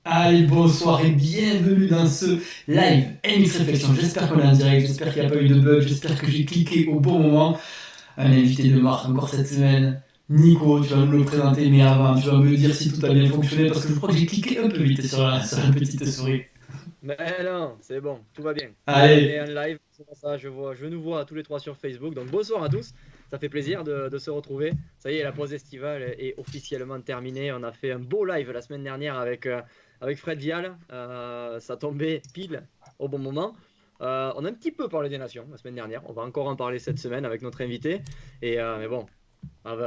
Allez, bonsoir et bienvenue dans ce live MX Réflexion. J'espère qu'on est en direct, j'espère qu'il n'y a pas eu de bug, j'espère que j'ai cliqué au bon moment. Un invité de marque encore cette semaine. Nico, tu vas nous le présenter, mais avant, tu vas me dire si tout a bien fonctionné parce que je crois que j'ai cliqué un peu vite sur la petite souris. Mais non, c'est bon, tout va bien. Là, on est Allez, en live, c'est pour ça, je nous vois tous les trois sur Facebook. Donc, bonsoir à tous. Ça fait plaisir de se retrouver. Ça y est, la pause estivale est officiellement terminée. On a fait un beau live la semaine dernière avec Fred Vial. Ça tombait pile au bon moment. On a un petit peu parlé des nations la semaine dernière. On va encore en parler cette semaine avec notre invité. Mais bon,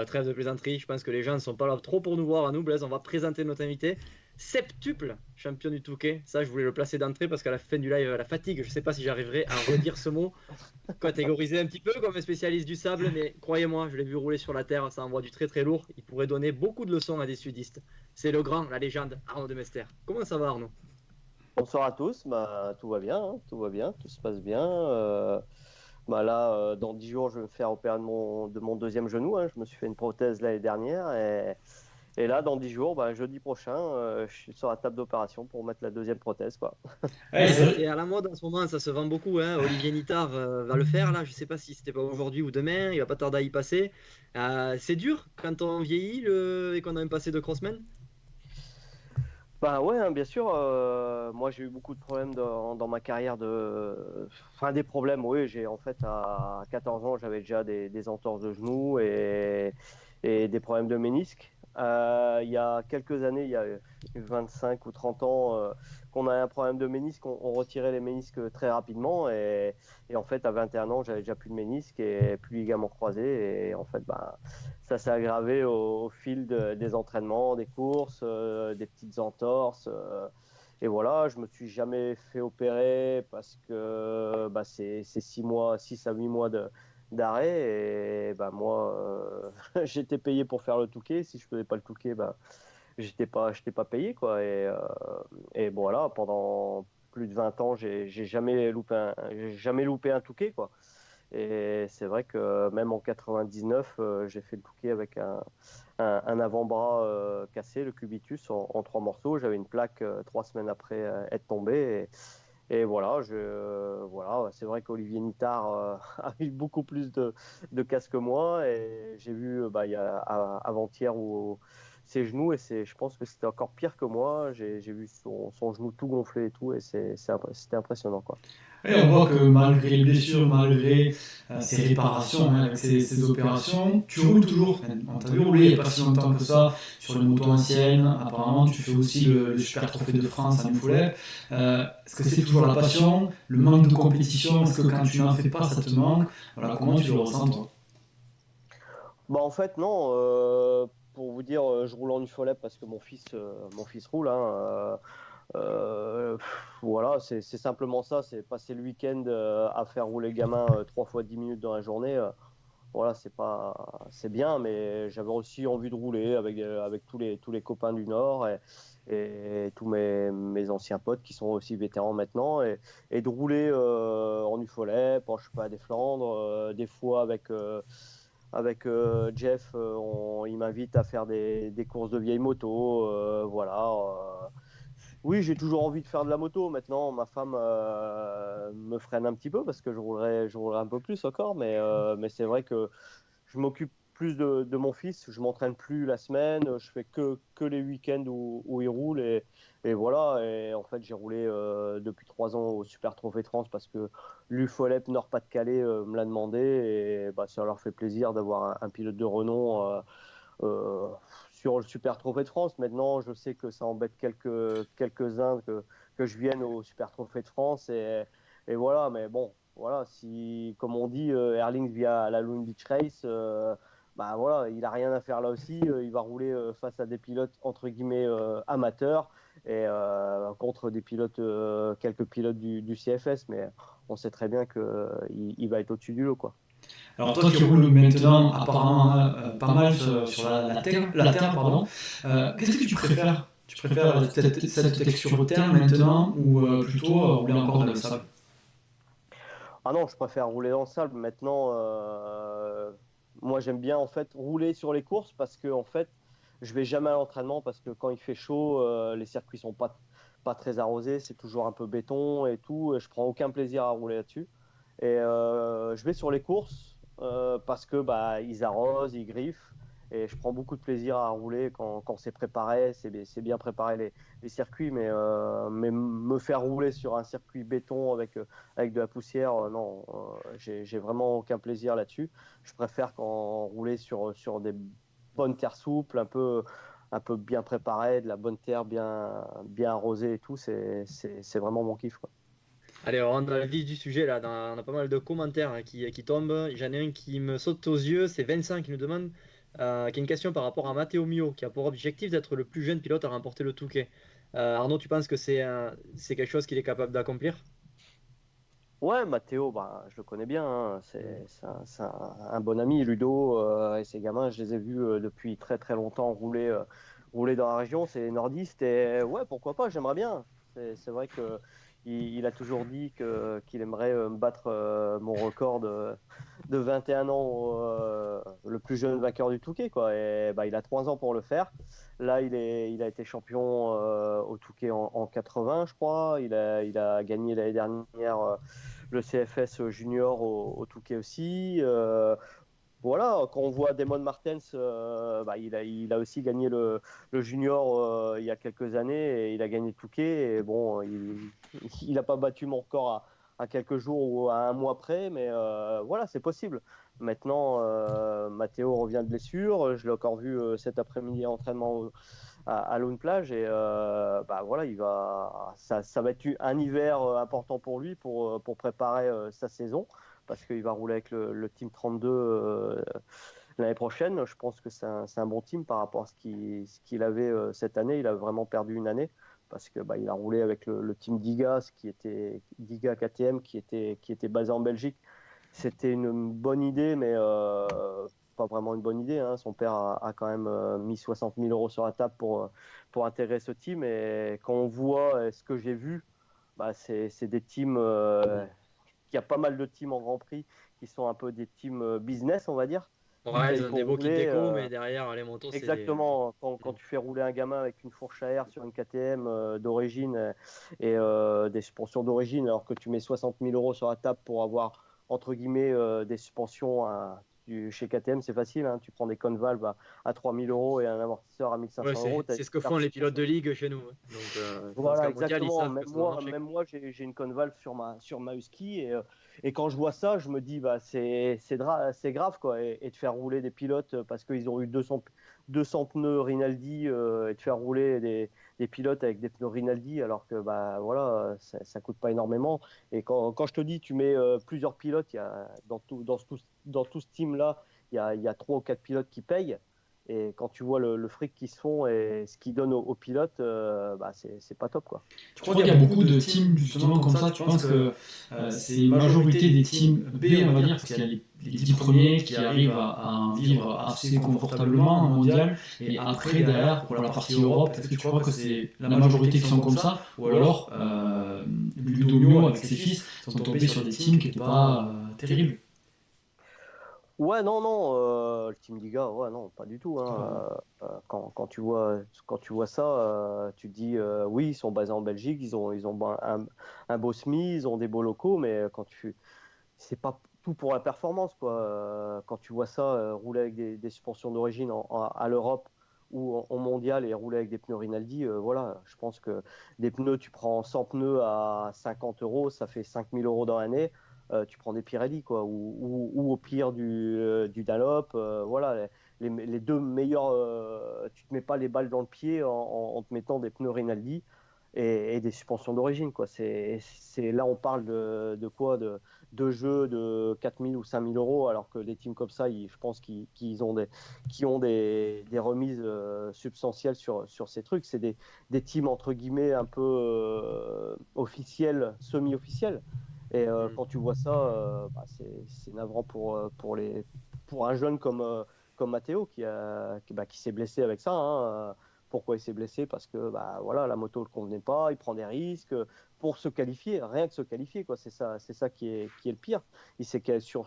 trêve de plaisanterie, je pense que les gens ne sont pas là trop pour nous voir à nous. Blaise, on va présenter notre invité. Septuple champion du Touquet. Ça, je voulais le placer d'entrée parce qu'à la fin du live, la fatigue, je ne sais pas si j'arriverai à redire ce mot. Catégorisé un petit peu comme un spécialiste du sable, mais croyez-moi, je l'ai vu rouler sur la terre, ça envoie du très très lourd. Il pourrait donner beaucoup de leçons à des sudistes. C'est le grand, la légende, Arnaud de Mester. Comment ça va, Arnaud? Bonsoir à tous, tout va bien, hein, tout va bien, tout se passe bien. Là, dans 10 jours, je vais me faire opérer de mon deuxième genou, hein. Je me suis fait une prothèse l'année dernière et là, dans 10 jours, jeudi prochain, je suis sur la table d'opération pour mettre la deuxième prothèse, quoi. ouais, c'est Ouais, vrai. c'est à la mode en ce moment, ça se vend beaucoup, hein. Olivier Nittard va le faire là. Je sais pas si c'était pas aujourd'hui ou demain. Il va pas tarder à y passer. C'est dur quand on vieillit et qu'on a un passé de crossman. Bah ouais, hein, bien sûr. Moi, j'ai eu beaucoup de problèmes dans ma carrière Enfin, des problèmes, oui. J'ai en fait à 14 ans, j'avais déjà des entorses de genoux et des problèmes de ménisque. Il y a quelques années, il y a 25 ou 30 ans, qu'on a un problème de ménisque, on retirait les ménisques très rapidement et en fait, à 21 ans, j'avais déjà plus de ménisque et plus de ligaments croisés et en fait, ça s'est aggravé au fil des entraînements, des courses, des petites entorses. Et voilà, je me suis jamais fait opérer parce que c'est 6 mois, 6 à 8 mois d'arrêt. Et moi, j'étais payé pour faire le Touquet. Si je faisais pas le Touquet, j'étais pas payé, quoi. Et bon, voilà, pendant plus de 20 ans, j'ai jamais loupé un Touquet, quoi. Et c'est vrai que même en 99, j'ai fait le Touquet avec un avant-bras cassé, le cubitus, en 3 morceaux. J'avais une plaque 3 semaines après être tombé. Et voilà, voilà, c'est vrai qu'Olivier Nittard a eu beaucoup plus de casse que moi. Et j'ai vu il y a, avant-hier ses genoux, et je pense que c'était encore pire que moi. J'ai vu son genou tout gonflé et tout, et c'était impressionnant, quoi. Et on voit que malgré les blessures, malgré ces réparations, hein, avec ces opérations, tu roules toujours. Enfin, on t'a vu rouler il n'y a pas si longtemps que ça sur une moto ancienne. Apparemment, tu fais aussi le Super Trophée de France en UFOLEP. Est-ce que c'est toujours la passion, le manque de compétition? Est-ce que quand tu n'en fais pas, ça te manque? Voilà, comment tu le ressens, toi? En fait, non. Pour vous dire, je roule en UFOLEP parce que mon fils roule, hein. Voilà, c'est simplement ça. C'est passer le week-end à faire rouler le gamin 3 fois 10 minutes dans la journée. Voilà, c'est bien, mais j'avais aussi envie de rouler avec tous les copains du Nord et tous mes anciens potes qui sont aussi vétérans maintenant et de rouler en UFOLEP, je sais pas, des Flandres, des fois avec Jeff, il m'invite à faire des courses de vieilles motos, voilà. Oui, j'ai toujours envie de faire de la moto. Maintenant, ma femme me freine un petit peu parce que je roulerai un peu plus encore, mais c'est vrai que je m'occupe plus de mon fils. Je m'entraîne plus la semaine. Je fais que les week-ends où il roule et voilà. Et en fait, j'ai roulé depuis 3 ans au Super Trophée de France parce que l'UFOLEP Nord-Pas-de-Calais me l'a demandé et ça leur fait plaisir d'avoir un pilote de renom euh, sur le Super Trophée de France. Maintenant, je sais que ça embête quelques-uns que je vienne au Super Trophée de France et voilà. Mais bon, voilà, si, comme on dit, Erling via la Lone Beach Race, voilà, il a rien à faire là aussi. Il va rouler face à des pilotes entre guillemets amateurs et contre quelques pilotes du CFS. Mais on sait très bien qu'il va être au-dessus du lot, quoi. Alors toi qui roules maintenant apparemment pas mal sur la terre pardon, qu'est-ce que tu préfères? Tu préfères cette texture terre maintenant ou plutôt rouler encore dans le sable? Ah non, je préfère rouler dans le sable. Maintenant, moi j'aime bien en fait rouler sur les courses parce que en fait, Je vais jamais à l'entraînement parce que quand il fait chaud, les circuits sont pas très arrosés, c'est toujours un peu béton et tout. Et je prends aucun plaisir à rouler là-dessus. Et je vais sur les courses parce que bah ils arrosent, ils griffent. Et je prends beaucoup de plaisir à rouler quand c'est préparé, c'est bien préparé les circuits, mais me faire rouler sur un circuit béton avec de la poussière, non, j'ai vraiment aucun plaisir là-dessus. Je préfère quand rouler sur des bonnes terres souples, un peu bien préparées, de la bonne terre bien arrosée et tout, c'est vraiment mon kiff, quoi. Allez, on rentre dans le vif du sujet là. On a pas mal de commentaires qui tombent. J'en ai un qui me saute aux yeux. C'est Vincent qui nous demande, qui a une question par rapport à Matteo Mio, qui a pour objectif d'être le plus jeune pilote à remporter le Touquet. Arnaud, tu penses que c'est quelque chose qu'il est capable d'accomplir? Ouais, Mathéo, bah, je le connais bien, hein. C'est un bon ami, Ludo, et ses gamins, je les ai vus depuis très très longtemps rouler dans la région. C'est nordiste et ouais, pourquoi pas, j'aimerais bien. C'est vrai que il a toujours dit qu'il aimerait me battre mon record de 21 ans, le plus jeune vainqueur du Touquet, quoi. Et bah, il a 3 ans pour le faire. Là, il a été champion au Touquet en 80, je crois. Il a gagné l'année dernière le CFS junior au Touquet aussi. Voilà, quand on voit Damon Martens, bah, il a aussi gagné le junior il y a quelques années et il a gagné le Touquet. Et bon, il n'a pas battu mon record à quelques jours ou à un mois près, mais voilà, c'est possible. Maintenant, Mathéo revient de blessure. Je l'ai encore vu cet après-midi à entraînement à Lone Plage et bah voilà, ça va être un hiver important pour lui pour préparer sa saison parce qu'il va rouler avec le Team 32 l'année prochaine. Je pense que c'est un bon team par rapport à ce qu'il avait cette année. Il a vraiment perdu une année parce que bah, il a roulé avec le Team Diga, qui était Diga KTM, qui était basé en Belgique. C'était une bonne idée, mais pas vraiment une bonne idée, hein. Son père a quand même mis 60 000 euros sur la table pour intégrer ce team. Et quand on voit ce que j'ai vu, bah, c'est des teams. Il y a pas mal de teams en Grand Prix qui sont un peu des teams business, on va dire, qui Ouais, ils payent ont des pour beaux kits rouler. déco, mais derrière, les motos, c'est des. Exactement, quand tu fais rouler un gamin avec une fourche à air sur une KTM d'origine et des suspensions d'origine, alors que tu mets 60 000 euros sur la table pour avoir, entre guillemets, des suspensions chez KTM, c'est facile, hein. Tu prends des convalves à 3 000 euros et un amortisseur à 1 Ouais, 500 euros. T'as c'est une ce que carte font les pilotes de suspension. ligue chez nous, hein. Donc, je pense Voilà, qu'en mondial, ils exactement. savent que ça doit marcher, Même quoi. moi j'ai une convalve sur ma husky et quand je vois ça, je me dis bah c'est grave quoi et de faire rouler des pilotes parce qu'ils ont eu 200 pneus Rinaldi et de faire rouler des pilotes avec des pneus Rinaldi alors que bah voilà ça coûte pas énormément et quand je te dis tu mets plusieurs pilotes, il y a dans tout ce team là il y a 3 ou 4 pilotes qui payent. Et quand tu vois le fric qu'ils se font et ce qu'ils donnent aux pilotes, bah c'est pas top, quoi. Tu crois qu'il y a beaucoup de teams justement comme ça? Tu penses que c'est une majorité des teams B, on va dire, parce qu'il y a les 10 premiers qui arrivent à en vivre assez confortablement en mondial, et après, derrière, pour la partie Europe, est-ce que tu crois que c'est la majorité qui sont comme ça? Ou alors, Ludo Mio avec ses fils sont tombés sur des teams qui n'étaient pas terribles? Ouais, non, non, le Team Liga, ouais, non, pas du tout, hein. Quand tu vois ça, tu te dis, oui, ils sont basés en Belgique, ils ont un beau SMI, ils ont des beaux locaux, mais c'est pas tout pour la performance, quoi. Quand tu vois ça, rouler avec des suspensions d'origine à l'Europe ou en mondial et rouler avec des pneus Rinaldi, voilà, je pense que des pneus, tu prends 100 pneus à 50 euros, ça fait 5 000 euros dans l'année. Tu prends des Pirelli, quoi, ou au pire du Dunlop, voilà, les deux meilleurs, tu te mets pas les balles dans le pied en te mettant des pneus Rinaldi et des suspensions d'origine, quoi. Là, on parle de quoi? De jeux de 4 000 ou 5 000 euros, alors que des teams comme ça, je pense qu'ils ont des remises substantielles sur ces trucs. C'est des teams, entre guillemets, un peu officiels, semi-officiels. Et Mm. quand tu vois ça, bah, c'est navrant pour un jeune comme Matteo qui s'est blessé avec ça, hein. Pourquoi il s'est blessé? Parce que bah, voilà, la moto ne le convenait pas, il prend des risques pour se qualifier, rien que se qualifier, quoi. C'est ça qui est le pire. Sur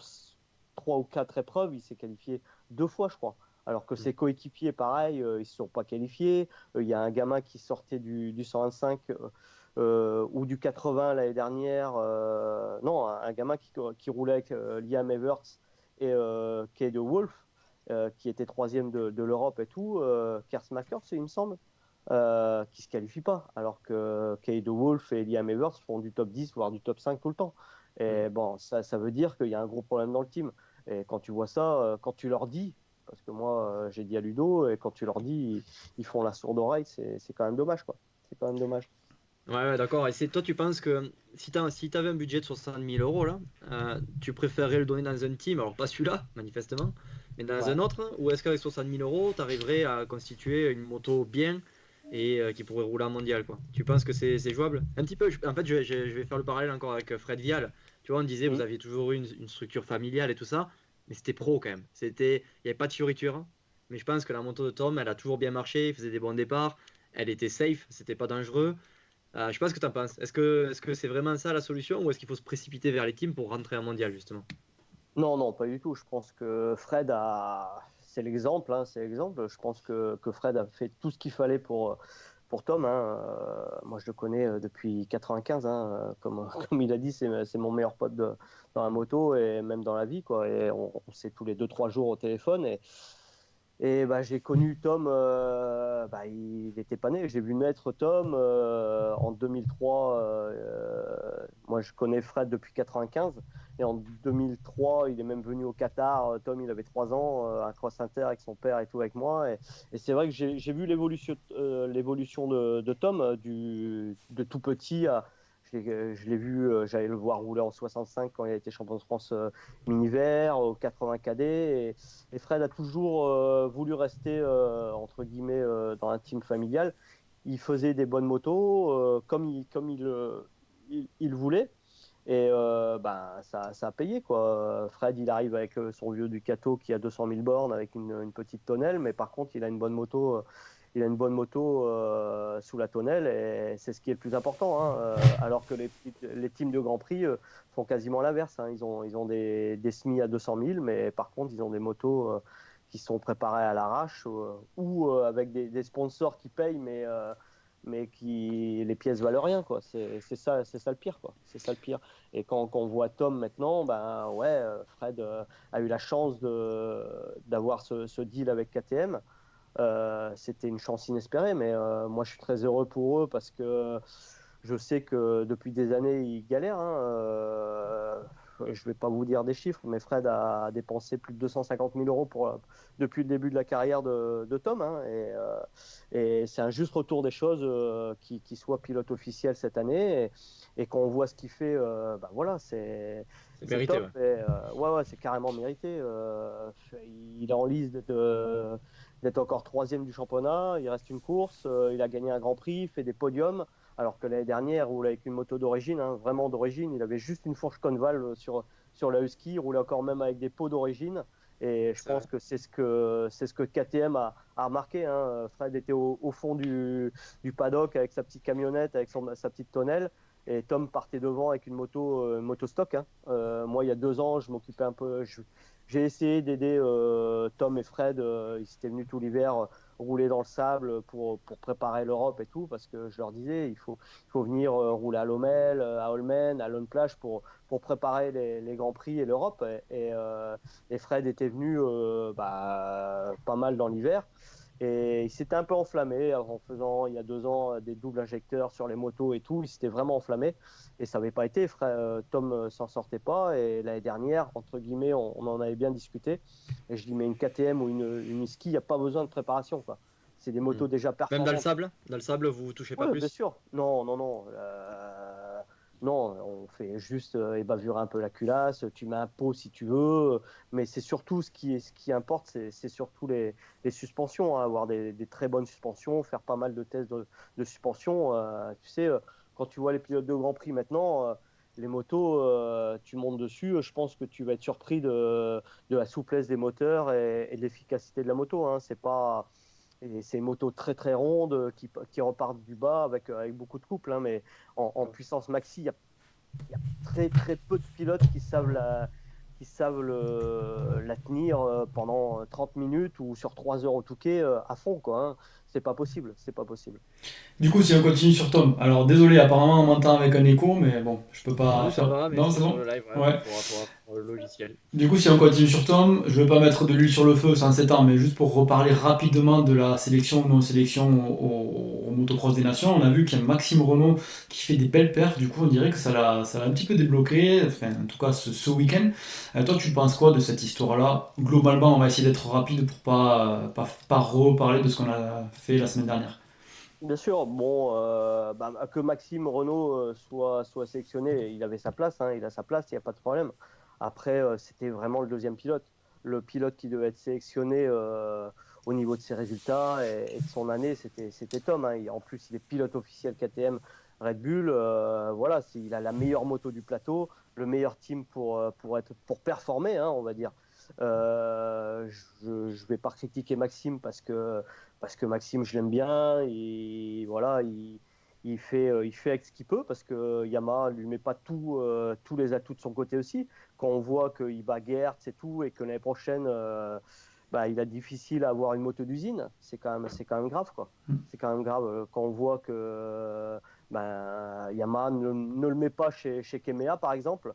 3 ou 4 épreuves, il s'est qualifié 2 fois, je crois. alors que ses coéquipiers, pareil, ils ne se sont pas qualifiés. Il y a un gamin qui sortait du 125 ou du 80 l'année dernière. Non, un gamin qui roulait avec Liam Everts et Kay de Wolf, qui était troisième de l'Europe et tout. Kersmacher, il me semble. Qui se qualifient pas, alors que Kay de Wolf et Liam Evers font du top 10, voire du top 5 tout le temps. Et bon, ça veut dire qu'il y a un gros problème dans le team. Et quand tu vois ça, quand tu leur dis, parce que moi j'ai dit à Ludo, et quand tu leur dis, ils font la sourde oreille, c'est quand même dommage, quoi. C'est quand même dommage. Ouais, d'accord. Et toi, tu penses que si t'avais un budget de 60 000 euros là, tu préférerais le donner dans un team, alors pas celui-là, manifestement, mais dans Ouais. un autre, ou est-ce qu'avec 60 000 euros, tu arriverais à constituer une moto bien et qui pourrait rouler en mondial, quoi? Tu penses que c'est jouable? Un petit peu. En fait, je vais faire le parallèle encore avec Fred Vial. Tu vois, on disait, vous Mm. aviez toujours eu une structure familiale et tout ça, mais c'était pro quand même. Il n'y avait pas de fioriture, hein. Mais je pense que la moto de Tom, elle a toujours bien marché, il faisait des bons départs, elle était safe, c'était pas dangereux. Je sais pas ce que tu en penses. Est-ce que c'est vraiment ça la solution ou est-ce qu'il faut se précipiter vers les teams pour rentrer en mondial justement? Non, non, pas du tout. Je pense que Fred c'est l'exemple, hein, c'est l'exemple. Je pense que Fred a fait tout ce qu'il fallait pour Tom, hein. Moi, je le connais depuis 95, hein. Comme il a dit, c'est mon meilleur pote dans la moto et même dans la vie, quoi. Et on s'est tous les 2-3 jours au téléphone. Et bah, j'ai connu Tom, bah, il était pas né. J'ai vu naître Tom en 2003. Moi, je connais Fred depuis 95. Et en 2003, il est même venu au Qatar. Tom, il avait 3 ans, un cross inter avec son père et tout avec moi. Et c'est vrai que j'ai vu l'évolution de Tom, de tout petit à. Je l'ai vu, j'allais le voir rouler en 65 quand il a été champion de France mini-vert, au 80 cadet. Et Fred a toujours voulu rester, entre guillemets, dans un team familial. Il faisait des bonnes motos comme il voulait. Et ben, ça a payé, quoi. Fred, il arrive avec son vieux Ducato qui a 200 000 bornes avec une petite tonnelle, mais par contre, il a une bonne moto. Sous la tonnelle et c'est ce qui est le plus important, hein. Alors que les teams de Grand Prix font quasiment l'inverse, hein. Ils ont des SMI à 200 000, mais par contre, ils ont des motos qui sont préparées à l'arrache ou avec des sponsors qui payent, mais qui les pièces valent rien, quoi. C'est ça le pire, quoi. C'est ça le pire. Et quand on voit Tom maintenant, ben ouais, Fred a eu la chance d'avoir ce deal avec KTM. C'était une chance inespérée, mais moi je suis très heureux pour eux parce que je sais que depuis des années ils galèrent, hein. Je vais pas vous dire des chiffres, mais Fred a dépensé plus de 250 000 euros depuis le début de la carrière de Tom, hein, et c'est un juste retour des choses qui soit pilote officiel cette année et quand on voit ce qu'il fait, bah voilà, C'est c'est mérité, top. ouais. Et, ouais, c'est carrément mérité. Il est en liste d'être encore troisième du championnat. Il reste une course. Il a gagné un Grand Prix, fait des podiums. Alors que l'année dernière, il roulait avec une moto d'origine, hein, vraiment d'origine. Il avait juste une fourche Conval sur la Husky. Il roulait encore même avec des pots d'origine. Et je C'est vrai. pense que c'est ce que KTM a remarqué, hein. Fred était au fond du paddock avec sa petite camionnette, avec sa petite tonnelle. Et Tom partait devant avec une moto stock, hein. Moi, il y a 2 ans, je m'occupais un peu. J'ai essayé d'aider Tom et Fred. Ils étaient venus tout l'hiver rouler dans le sable pour préparer l'Europe et tout, parce que je leur disais, il faut venir rouler à Lommel, à Holmen, à Lone Plage pour préparer les Grands Prix et l'Europe. Et Fred était venu pas mal dans l'hiver. Et il s'était un peu enflammé en faisant, il y a 2 ans, des doubles injecteurs sur les motos et tout. Il s'était vraiment enflammé. Et ça n'avait pas été. Tom s'en sortait pas. Et l'année dernière, entre guillemets, on en avait bien discuté. Et je dis, mais une KTM ou une ski, il n'y a pas besoin de préparation, quoi. C'est des Hmm. motos déjà Même dans le performantes. sable? Dans le sable, vous touchez pas Oui, bien plus? sûr. Non, non, non. Non, on fait juste ébavurer un peu la culasse. Tu mets un pot si tu veux. Mais c'est surtout ce qui importe, c'est surtout les suspensions, hein. Avoir des très bonnes suspensions, faire pas mal de tests de suspension. Tu sais, quand tu vois les pilotes de Grand Prix maintenant, les motos, tu montes dessus. Je pense que tu vas être surpris de la souplesse des moteurs et de l'efficacité de la moto, hein. C'est une moto très très ronde qui repart du bas avec beaucoup de couple, hein, mais en puissance maxi, il y a très très peu de pilotes qui qui savent la tenir pendant 30 minutes ou sur 3 heures au Touquet à fond, quoi. Hein. C'est pas possible, c'est pas possible. Du coup, si on continue sur Tom, alors désolé, apparemment on m'entend avec un écho, mais bon, je peux pas Nous, ça faire. va, mais Non, c'est c'est sur bon? le live, ouais, Ouais. pour le logiciel. Du coup, si on continue sur Tom, je ne vais pas mettre de l'huile sur le feu sans s'étendre, mais juste pour reparler rapidement de la sélection ou non-sélection au motocross des nations, on a vu qu'il y a Maxime Renault qui fait des belles perfs, du coup on dirait que ça l'a un petit peu débloqué, enfin en tout cas ce week-end. Toi tu penses quoi de cette histoire-là? Globalement on va essayer d'être rapide pour pas reparler de ce qu'on a fait la semaine dernière. Bien sûr, bon, que Maxime Renault soit sélectionné, il avait sa place, hein, il a sa place, il n'y a pas de problème. Après, c'était vraiment le deuxième pilote. Le pilote qui devait être sélectionné au niveau de ses résultats et de son année, c'était Tom. Hein. En plus, il est pilote officiel KTM Red Bull. Voilà, il a la meilleure moto du plateau, le meilleur team pour performer, hein, on va dire. Je ne vais pas critiquer Maxime parce que Maxime, je l'aime bien. Et voilà, il fait avec ce qu'il peut parce que Yamaha ne lui met pas tous les atouts de son côté aussi. Quand on voit qu'il bat Geertz et tout, et que l'année prochaine, il a difficile à avoir une moto d'usine, c'est quand même grave, quoi. C'est quand même grave quand on voit que Yamaha ne le met pas chez Kemea, par exemple.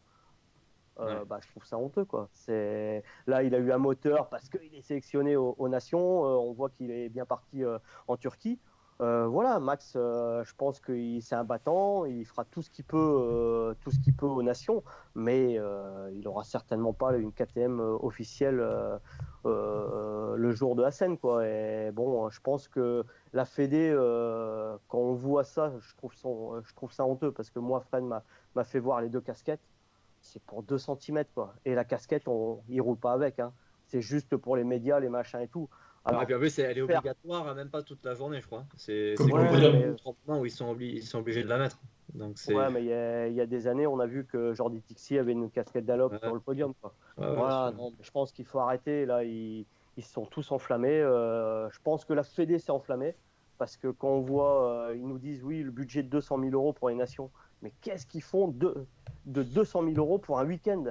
Ouais. Je trouve ça honteux, quoi. Là, il a eu un moteur parce qu'il est sélectionné aux Nations. On voit qu'il est bien parti en Turquie. Voilà, Max, je pense que c'est un battant. Il fera tout ce qu'il peut aux Nations, mais il n'aura certainement pas une KTM officielle le jour de Assen, quoi. Et bon, je pense que la Fédé, quand on voit ça, je trouve ça honteux parce que moi, Fred m'a fait voir les deux casquettes. C'est pour 2 centimètres, quoi. Et la casquette, il roule pas avec. Hein. C'est juste pour les médias, les machins et tout. Et Alors, puis en plus, elle est obligatoire, même pas toute la journée, je crois. C'est Comme pour le que ouais, sur podium. mais, 30 moments où ils sont obligés de la mettre. Donc c'est. ouais, mais il y a des années, on a vu que Jordi Tixi avait une casquette d'Alop Ouais, sur le podium, quoi. bien Voilà, sûr. non, mais je pense qu'il faut arrêter. Là, ils se sont tous enflammés. Je pense que la Fédé s'est enflammée parce que quand on voit, ils nous disent, oui, le budget de 200 000 euros pour les nations. Mais qu'est-ce qu'ils font de 200 000 euros pour un week-end?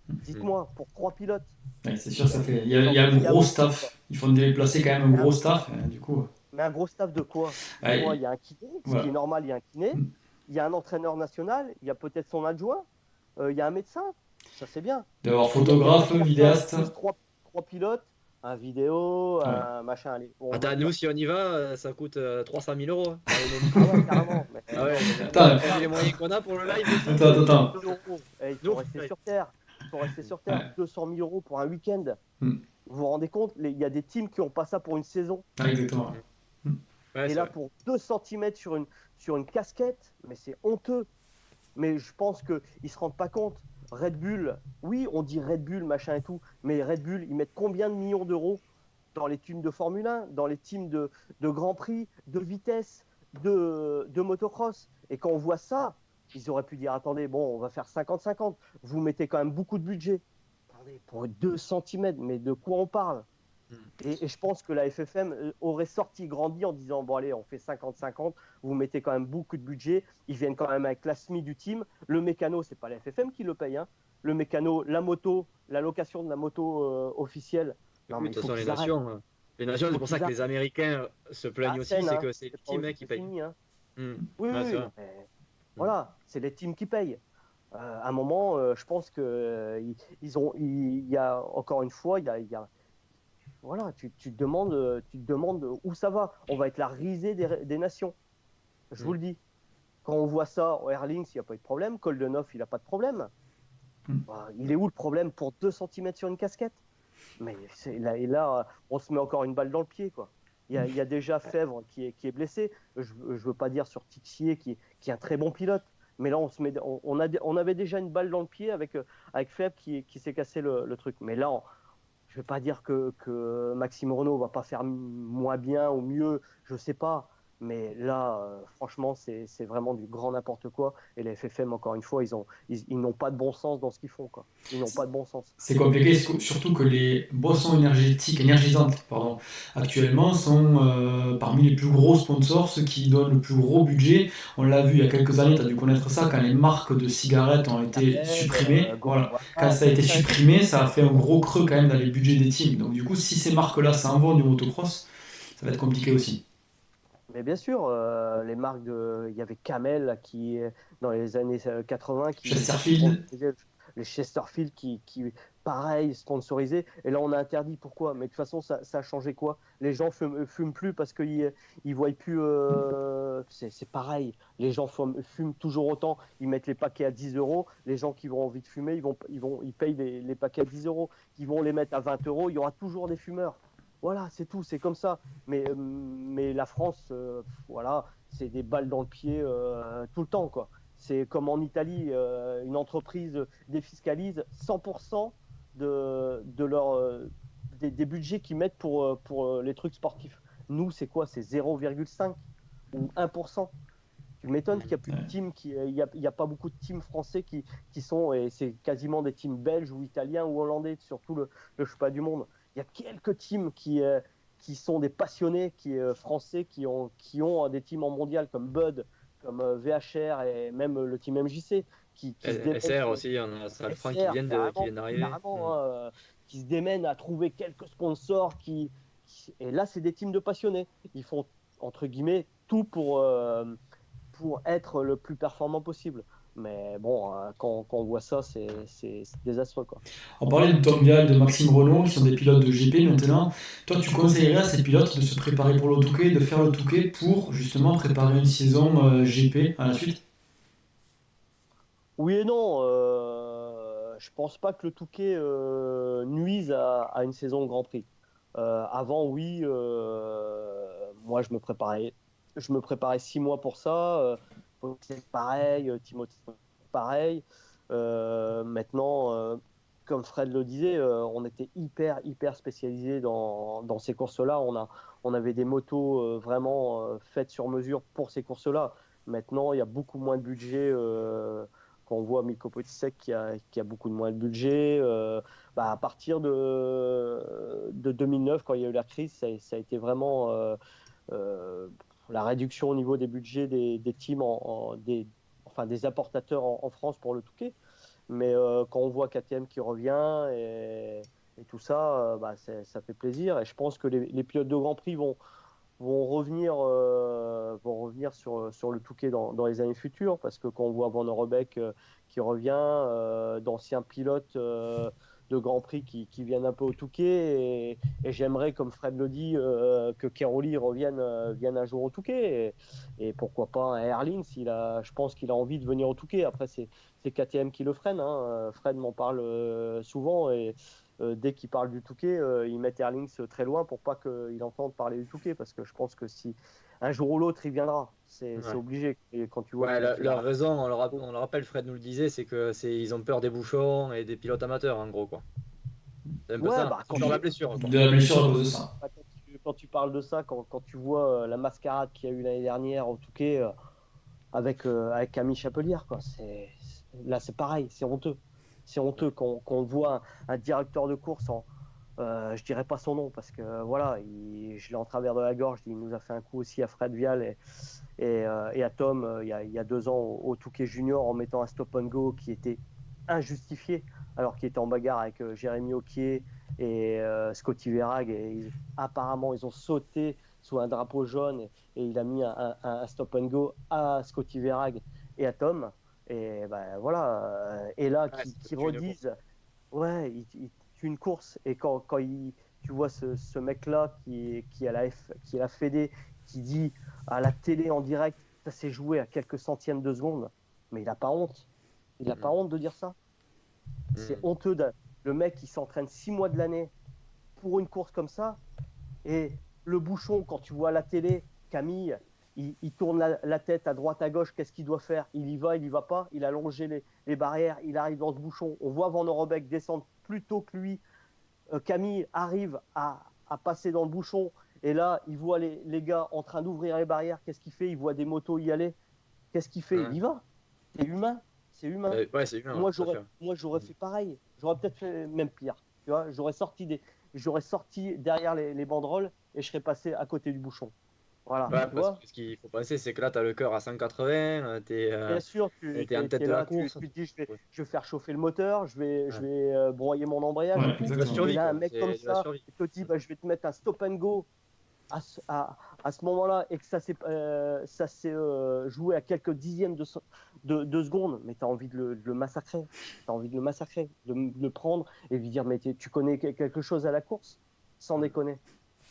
Dites-moi, pour 3 pilotes. Ouais, c'est sûr, ça fait. C'est Il quand y a un même gros beaucoup, quoi. staff. Il faut déplacer quand même un Mais gros staff, du coup. un gros staff de quoi? Dites-moi, Ouais, il y a un kiné, ce qui est voilà. normal, il y a un kiné, il y a un entraîneur national, il y a peut-être son adjoint, il y a un médecin, ça c'est bien. D'avoir Il y a photographe, 4 personnes, vidéaste. plus 3 pilotes, un vidéo, Ouais. un machin. Allez. Bon, Attends, nous, si on y va, ça coûte 300 000 euros. Hein, avec nos Ah micros. ouais, carrément. Mais Ah non, ouais, mais Attends, t'as vu les moyens qu'on a pour le live aussi? attends. 200 000 euros. Il Nous, faut rester sur Terre. Il faut rester sur Terre. Ouais. 200 000 euros pour un week-end. Hmm. Vous vous rendez compte? Il y a des teams qui n'ont pas ça pour une saison. Ah, exactement. ouais, Et c'est là, vrai. pour 2 centimètres sur une casquette, mais c'est honteux. Mais je pense qu'ils ne se rendent pas compte. Red Bull, oui, on dit Red Bull, machin et tout, mais Red Bull, ils mettent combien de millions d'euros dans les teams de Formule 1, dans les teams de Grand Prix, de vitesse, de motocross? Et quand on voit ça, ils auraient pu dire, attendez, bon, on va faire 50-50, vous mettez quand même beaucoup de budget. Attendez, pour 2 centimètres, mais de quoi on parle? Et je pense que la FFM aurait sorti grandi en disant, bon allez, on fait 50-50, vous mettez quand même beaucoup de budget, ils viennent quand même avec la SMI du team, le mécano, c'est pas la FFM qui le paye, hein. Le mécano, la moto, la location de la moto officielle, non Oui, mais de il toute faut façon, qu'ils arrêtent. les Il nations, c'est faut pour ça qu'ils que les arrêtent. Américains se À plaignent aussi, Athènes, c'est hein, que c'est les c'est pas teams aussi qui c'est payent. fini, hein. Hmm. Oui, Ouais, oui, c'est oui, vrai. non, mais Hmm. voilà, c'est les teams qui payent. À un moment, je pense que il y a encore une fois, voilà, tu te demandes où ça va. On va être la risée des nations. Je vous Hmm. le dis. Quand on voit ça, Erlings, il n'y a pas eu de problème. Koldenov, il n'a pas de problème. Il est où le problème pour 2 centimètres sur une casquette? Mais là, on se met encore une balle dans le pied, quoi. Il y a déjà Fèvre qui est blessé. Je ne veux pas dire sur Tixier qui est un très bon pilote. Mais là, on avait déjà une balle dans le pied avec Fèvre qui s'est cassé le truc. Mais là, je ne vais pas dire que Maxime Renault va pas faire moins bien ou mieux, je ne sais pas. Mais là, franchement, c'est vraiment du grand n'importe quoi. Et les FFM, encore une fois, ils n'ont pas de bon sens dans ce qu'ils font, quoi. Ils n'ont pas de bon sens. C'est compliqué, surtout que les boissons énergisantes, pardon, actuellement sont parmi les plus gros sponsors, ceux qui donnent le plus gros budget. On l'a vu il y a quelques années, tu as dû connaître ça, quand les marques de cigarettes ont été Camel, supprimées. Voilà. Quand voilà, ça a été supprimé, ça a fait un gros creux quand même dans les budgets des teams. Donc du coup, si ces marques-là s'en vont du motocross, ça va être compliqué aussi. mais bien sûr, les marques il y avait Camel là, dans les années 80 qui Chesterfield, sponsorisait les Chesterfield pareil, sponsorisaient. Et là, on a interdit. Pourquoi? Mais de toute façon, ça a changé quoi? Les gens fument plus parce qu'ils voient plus. C'est pareil. Les gens fument toujours autant. Ils mettent les paquets à 10 euros. Les gens qui ont envie de fumer, ils payent les paquets à 10 euros. Ils vont les mettre à 20 euros. Il y aura toujours des fumeurs. Voilà, c'est tout, c'est comme ça. Mais la France, voilà, c'est des balles dans le pied tout le temps, quoi. C'est comme en Italie, une entreprise défiscalise 100% de leur, des budgets qu'ils mettent pour les trucs sportifs. Nous, c'est quoi? C'est 0,5 ou 1%. Tu m'étonnes qu'il n'y a plus de ouais. teams, il y a pas beaucoup de teams français qui sont, et c'est quasiment des teams belges ou italiens ou hollandais, surtout le championnat du monde. Il y a quelques teams qui sont des passionnés français qui ont des teams en mondial comme Bud, comme VHR et même le team MJC qui se démènent SR aussi, on a Salfranc qui SR, qui carrément, vient d'arriver. carrément, hein, qui se démènent à trouver quelques sponsors et là c'est des teams de passionnés. Ils font entre guillemets tout pour être le plus performant possible. Mais bon, quand on voit ça, c'est désastreux, quoi. On parlait de Tom Vial, de Maxime Renault, qui sont des pilotes de GP maintenant. Toi, tu conseillerais à ces pilotes de se préparer pour le Touquet, de faire le Touquet pour justement préparer une saison GP à la suite? Oui et non. Je pense pas que le Touquet nuise à une saison Grand Prix. Avant, oui. Moi, je me préparais 6 mois pour ça. C'est pareil. Timothée, pareil. Maintenant, comme Fred le disait, on était hyper, hyper spécialisé dans ces courses-là. On avait des motos vraiment faites sur mesure pour ces courses-là. Maintenant, il y a beaucoup moins de budget. Quand on voit Mikko Potisek qui a beaucoup de moins de budget, à partir de 2009, quand il y a eu la crise, ça a été vraiment euh, la réduction au niveau des budgets des teams, enfin des importateurs en France pour le Touquet. Mais quand on voit KTM qui revient et tout ça, ça fait plaisir. Et je pense que les pilotes de Grand Prix vont revenir sur le Touquet dans les années futures, parce que quand on voit Van Robeck qui revient, d'anciens pilotes de Grand Prix qui viennent un peu au Touquet, et j'aimerais, comme Fred le dit, que Keroli vienne un jour au Touquet, et pourquoi pas un Herlings, je pense qu'il a envie de venir au Touquet. Après, c'est KTM qui le freine, hein. Fred m'en parle souvent, et dès qu'il parle du Touquet, ils mettent Erlings très loin pour pas qu'il entende parler du Touquet, parce que je pense que si un jour ou l'autre il viendra, c'est Ouais. obligé. Et quand tu vois Ouais, qu'il a... leur raison, on le rappelle, Fred nous le disait, c'est que ils ont peur des bouchons et des pilotes amateurs, en gros, quoi. C'est un peu Ouais, ça. Ils ont peur de la blessure, quoi. De la blessure à cause de ça. quand tu parles de ça, quand tu vois la mascarade qu'il y a eu l'année dernière au Touquet avec Camille Chapelière, quoi, là c'est pareil, c'est honteux. C'est honteux qu'on voit un directeur de course je dirais pas son nom parce que voilà, je l'ai en travers de la gorge. Il nous a fait un coup aussi à Fred Vial et à Tom il y a 2 ans au Touquet Junior, en mettant un stop and go qui était injustifié, alors qu'il était en bagarre avec Jérémy Auquier et Scotty Verag, et apparemment ils ont sauté sous un drapeau jaune, et il a mis un stop and go à Scotty Verag et à Tom, et ben voilà, et là Ouais, qui c'est une course. redisent ouais, il tue une course, et quand tu vois ce mec-là qui est la Fédé, qui dit à la télé en direct, ça s'est joué à quelques centièmes de seconde, mais il n'a pas honte. Il n'a pas Mhm. honte de dire ça. C'est Mhm. honteux. Le mec, il s'entraîne 6 mois de l'année pour une course comme ça, et le bouchon, quand tu vois à la télé, Camille, il tourne la tête à droite, à gauche, qu'est-ce qu'il doit faire? Il y va pas, il a longé les barrières, il arrive dans ce bouchon. On voit Van Robeck descendre plus tôt que lui. Camille arrive à passer dans le bouchon, Et là, il voit les gars en train d'ouvrir les barrières. Qu'est-ce qu'il fait? Il voit des motos y aller. Qu'est-ce qu'il fait? Ouais. Il y va. C'est humain. C'est humain. Ouais, c'est humain. Moi, Ouais, tout à fait. j'aurais fait pareil. J'aurais peut-être fait même pire. Tu vois, j'aurais sorti derrière les banderoles et je serais passé à côté du bouchon. Voilà. Ouais, Tu parce vois? que ce qu'il faut penser, c'est que là, tu as le cœur à 180, Bien sûr, t'es en tête es de la là, course. tu te dis, Ouais. je vais faire chauffer le moteur, je Ouais. vais broyer mon embrayage Ouais, et tout. De la exactement. survie, Et là, un quoi. mec C'est comme de la ça, survie. il te dit, bah, je vais te mettre un stop and go à ce moment-là et que ça s'est joué à quelques dixièmes de secondes, mais tu as envie de le massacrer. Tu as envie de le massacrer, de le prendre et lui dire, mais tu connais quelque chose à la course? Sans déconner.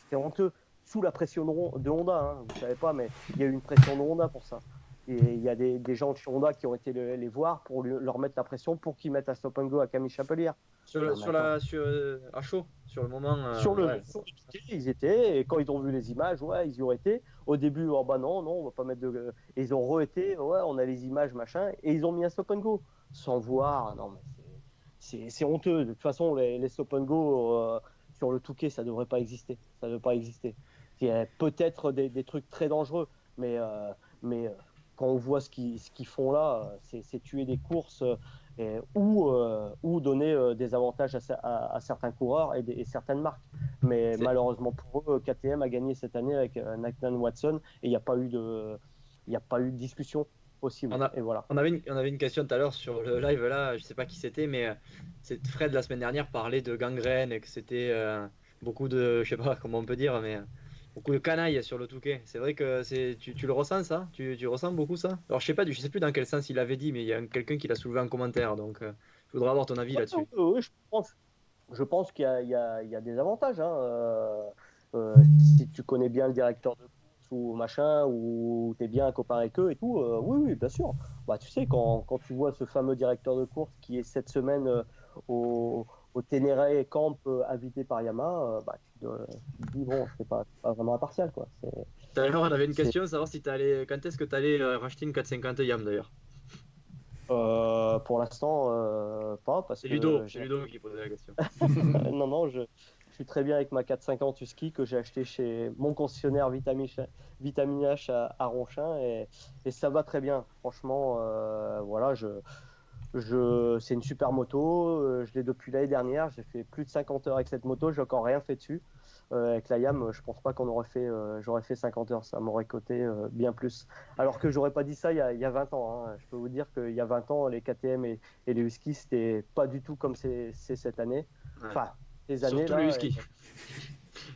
C'est honteux. Sous la pression de Honda, hein, vous ne savez pas, mais il y a eu une pression de Honda pour ça. Et il y a des gens de chez Honda qui ont été les voir pour leur mettre la pression pour qu'ils mettent un stop and go à Camille Chapelière. À chaud, sur le moment. Sur le Ouais. ticket, ils étaient, et quand ils ont vu les images, ouais, ils y ont été. Au début, oh bah non, on va pas mettre de. Et ils ont re-été, ouais, on a les images, machin, et ils ont mis un stop and go. Sans voir, non, mais c'est honteux. De toute façon, les stop and go sur le Touquet, ça devrait pas exister. Ça ne devrait pas exister. Il y a peut-être des trucs très dangereux, mais quand on voit ce qu'ils font là, c'est tuer des courses ou donner des avantages à certains coureurs et certaines marques. Mais C'est- malheureusement pour eux, KTM a gagné cette année avec Nathan Watson et il n'y a pas eu de discussion possible. On a, Et voilà. on avait une question tout à l'heure sur le live là, je sais pas qui c'était, mais Fred la semaine dernière parlait de gangrène et que c'était beaucoup de, je sais pas comment on peut dire, mais beaucoup de canailles sur le Touquet. C'est vrai que tu le ressens ça? Tu ressens beaucoup ça? Alors je sais plus dans quel sens il avait dit, mais il y a quelqu'un qui l'a soulevé en commentaire, donc je voudrais avoir ton avis là-dessus. Oui, je pense qu'il y a des avantages. Hein. Si tu connais bien le directeur de course ou machin, ou tu es bien copain avec eux et tout, oui, bien sûr. Bah, tu sais, quand tu vois ce fameux directeur de course qui est cette semaine au Ténéré Camp invité par Yamaha, bah, tu te dis, bon, c'est pas vraiment impartial. Quoi. Tout à l'heure, on avait une C'est- question, savoir si quand est-ce que tu allais racheter une 450 Yam d'ailleurs. pour l'instant, pas, parce C'est que C'est Ludo qui posait la question. non, je suis très bien avec ma 450 Husky que j'ai acheté chez mon concessionnaire Vitamine H à Ronchin et ça va très bien. Franchement, voilà, c'est une super moto. Je l'ai depuis l'année dernière. J'ai fait plus de 50 heures avec cette moto. J'ai encore rien fait dessus. Avec la YAM, je pense pas j'aurais fait 50 heures. Ça m'aurait coûté bien plus. Alors que j'aurais pas dit ça il y a 20 ans. Hein. Je peux vous dire qu'il y a 20 ans, les KTM et les Husky, c'était pas du tout comme c'est cette année. Ouais. Enfin, ces Surtout années-là. le Husky.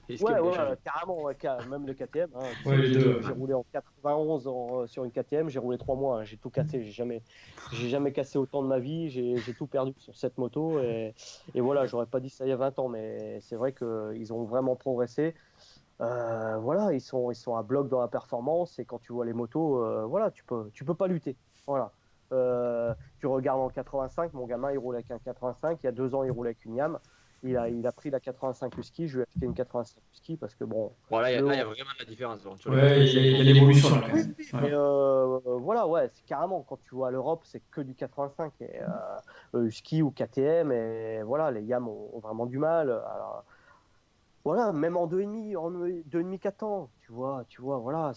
Les Husky Ouais, ont bien ouais, changé. carrément, ouais, même le KTM. Hein. Tu Ouais, sais, les deux. j'ai roulé en 91 sur une KTM, j'ai roulé 3 mois, hein. J'ai tout cassé, j'ai jamais cassé autant de ma vie, j'ai tout perdu sur cette moto et voilà, j'aurais pas dit ça il y a 20 ans, mais c'est vrai qu'ils ont vraiment progressé. Voilà, ils sont à bloc dans la performance et quand tu vois les motos, voilà, tu peux pas lutter. Voilà. Tu regardes en 85, mon gamin il roule avec un 85, il y a 2 ans il roulait avec une Yam. Il a pris la 85 Husky, je lui ai acheté une 85 Husky parce que bon. Bon, là, il y a vraiment de la différence. Bon, Ouais, il y a l'évolution là quand Oui, même. oui, Ouais. mais voilà, ouais, c'est carrément quand tu vois l'Europe, c'est que du 85 et Husky ou KTM et voilà, les Yam ont vraiment du mal. Alors, voilà, même en 2,5, 4 ans, tu vois, voilà,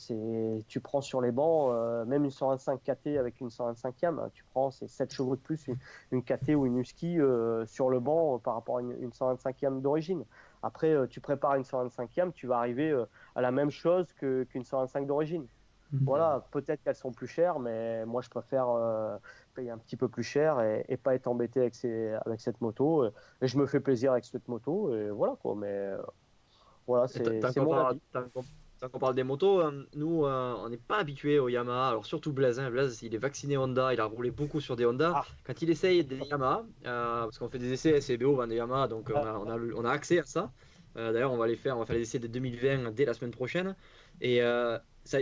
tu prends sur les bancs, même une 125 KT avec une 125 Yam, tu prends, c'est 7 chevaux de plus, une KT ou une Husky sur le banc par rapport à une 125 Yam d'origine. Après, tu prépares une 125 Yam, tu vas arriver à la même chose qu'une 125 d'origine. Voilà, peut-être qu'elles sont plus chères, mais moi je préfère payer un petit peu plus cher et pas être embêté avec cette moto. Et je me fais plaisir avec cette moto, et voilà quoi. Mais voilà, c'est mon avis. Tant qu'on parle des motos, nous, on n'est pas habitué au Yamaha. Alors, surtout Blaise. Hein. Blaise, il est vacciné Honda. Il a roulé beaucoup sur des Honda. Ah. Quand il essaye des Yamaha, parce qu'on fait des essais, SBO vend des Yamaha, donc on a accès à ça. D'ailleurs, on va faire les essais de 2020 dès la semaine prochaine. Et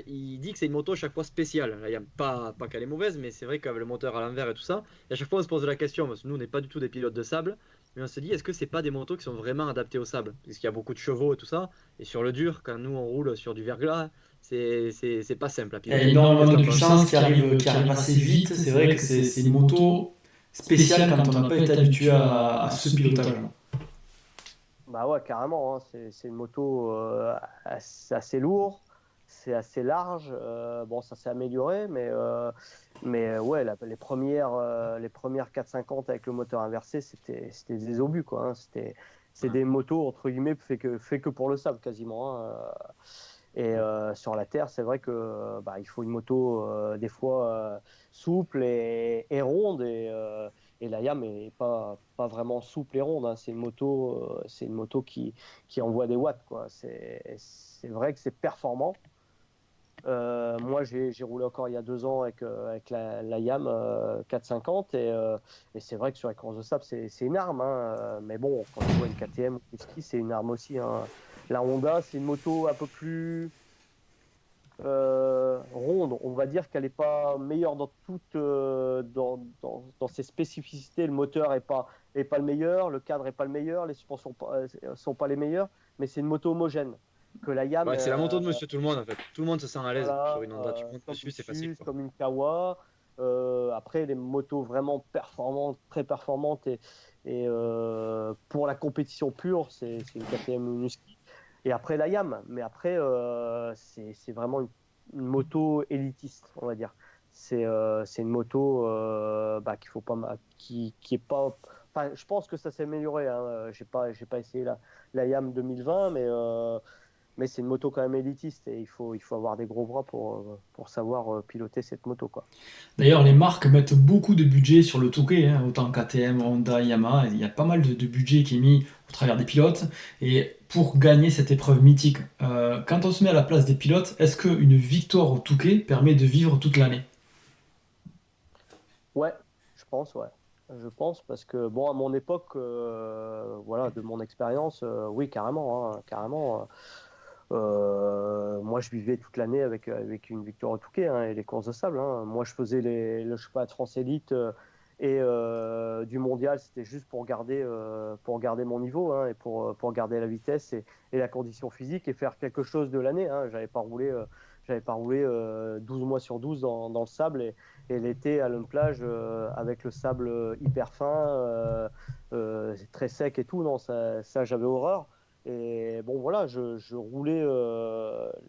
il dit que c'est une moto à chaque fois spéciale. La Yamaha, pas qu'elle est mauvaise, mais c'est vrai qu'avec le moteur à l'envers et tout ça. Et à chaque fois, on se pose la question, parce que nous, on n'est pas du tout des pilotes de sable. Mais on se dit, est-ce que c'est pas des motos qui sont vraiment adaptées au sable? Parce qu'il y a beaucoup de chevaux et tout ça. Et sur le dur, quand nous on roule sur du verglas, c'est pas simple à Il y a piloter. énormément de Qu'est-ce que t'en penses? puissance qui arrive assez vite. C'est vrai que c'est une moto spéciale quand on n'a pas été habitué à ce pilotage. Bah ouais, carrément, hein. C'est une moto assez lourd, c'est assez large. Bon, ça s'est amélioré, mais ouais, les premières 450 avec le moteur inversé, c'était des obus, quoi, hein. C'est Ouais. des motos, entre guillemets, fait que pour le sable, quasiment, hein. Et sur la terre, c'est vrai que bah, il faut une moto des fois souple et ronde. Et la Yam est pas vraiment souple et ronde, hein. C'est une moto qui envoie des watts, quoi. C'est vrai que c'est performant. Moi, j'ai roulé encore il y a 2 ans avec la Yam 450 et c'est vrai que sur les courses de sable, c'est une arme, hein. Mais bon, quand tu vois une KTM ou une ski, c'est une arme aussi, hein. La Honda, c'est une moto un peu plus ronde. On va dire qu'elle n'est pas meilleure dans ses spécificités. Le moteur est pas le meilleur, le cadre est pas le meilleur, les suspensions sont pas les meilleures, mais c'est une moto homogène. Que la Yam, Ouais, c'est la moto de Monsieur Tout le Monde en fait. Tout le monde se sent à l'aise sur voilà, une Honda. Tu montes comme dessus, une c'est facile Suze, quoi. comme une Kawa. Après, les motos vraiment performantes, très performantes et pour la compétition pure, c'est une KTM ou une ski. Et après la Yam, mais après, c'est vraiment une moto élitiste, on va dire. C'est une moto bah, qu'il faut pas, qui est pas. Enfin, je pense que ça s'est amélioré, hein. J'ai pas essayé la Yam 2020, mais c'est une moto quand même élitiste et il faut avoir des gros bras pour savoir piloter cette moto, quoi. D'ailleurs, les marques mettent beaucoup de budget sur le Touquet, hein, autant KTM, Honda, Yamaha. Il y a pas mal de budget qui est mis au travers des pilotes. Et pour gagner cette épreuve mythique, quand on se met à la place des pilotes, est-ce qu'une victoire au Touquet permet de vivre toute l'année? Ouais, je pense, ouais. Je pense parce que, bon, à mon époque, voilà, de mon expérience, oui, carrément, hein, carrément. Moi, je vivais toute l'année avec une victoire au Touquet, hein, et les courses de sable, hein. Moi, je faisais le chemin de France Élite et du mondial, c'était juste pour garder mon niveau, hein, et pour garder la vitesse et la condition physique et faire quelque chose de l'année, hein. J'avais pas roulé 12 mois sur 12 dans le sable et l'été à une plage avec le sable hyper fin, très sec et tout. Non, ça j'avais horreur. Et bon, voilà, je roulais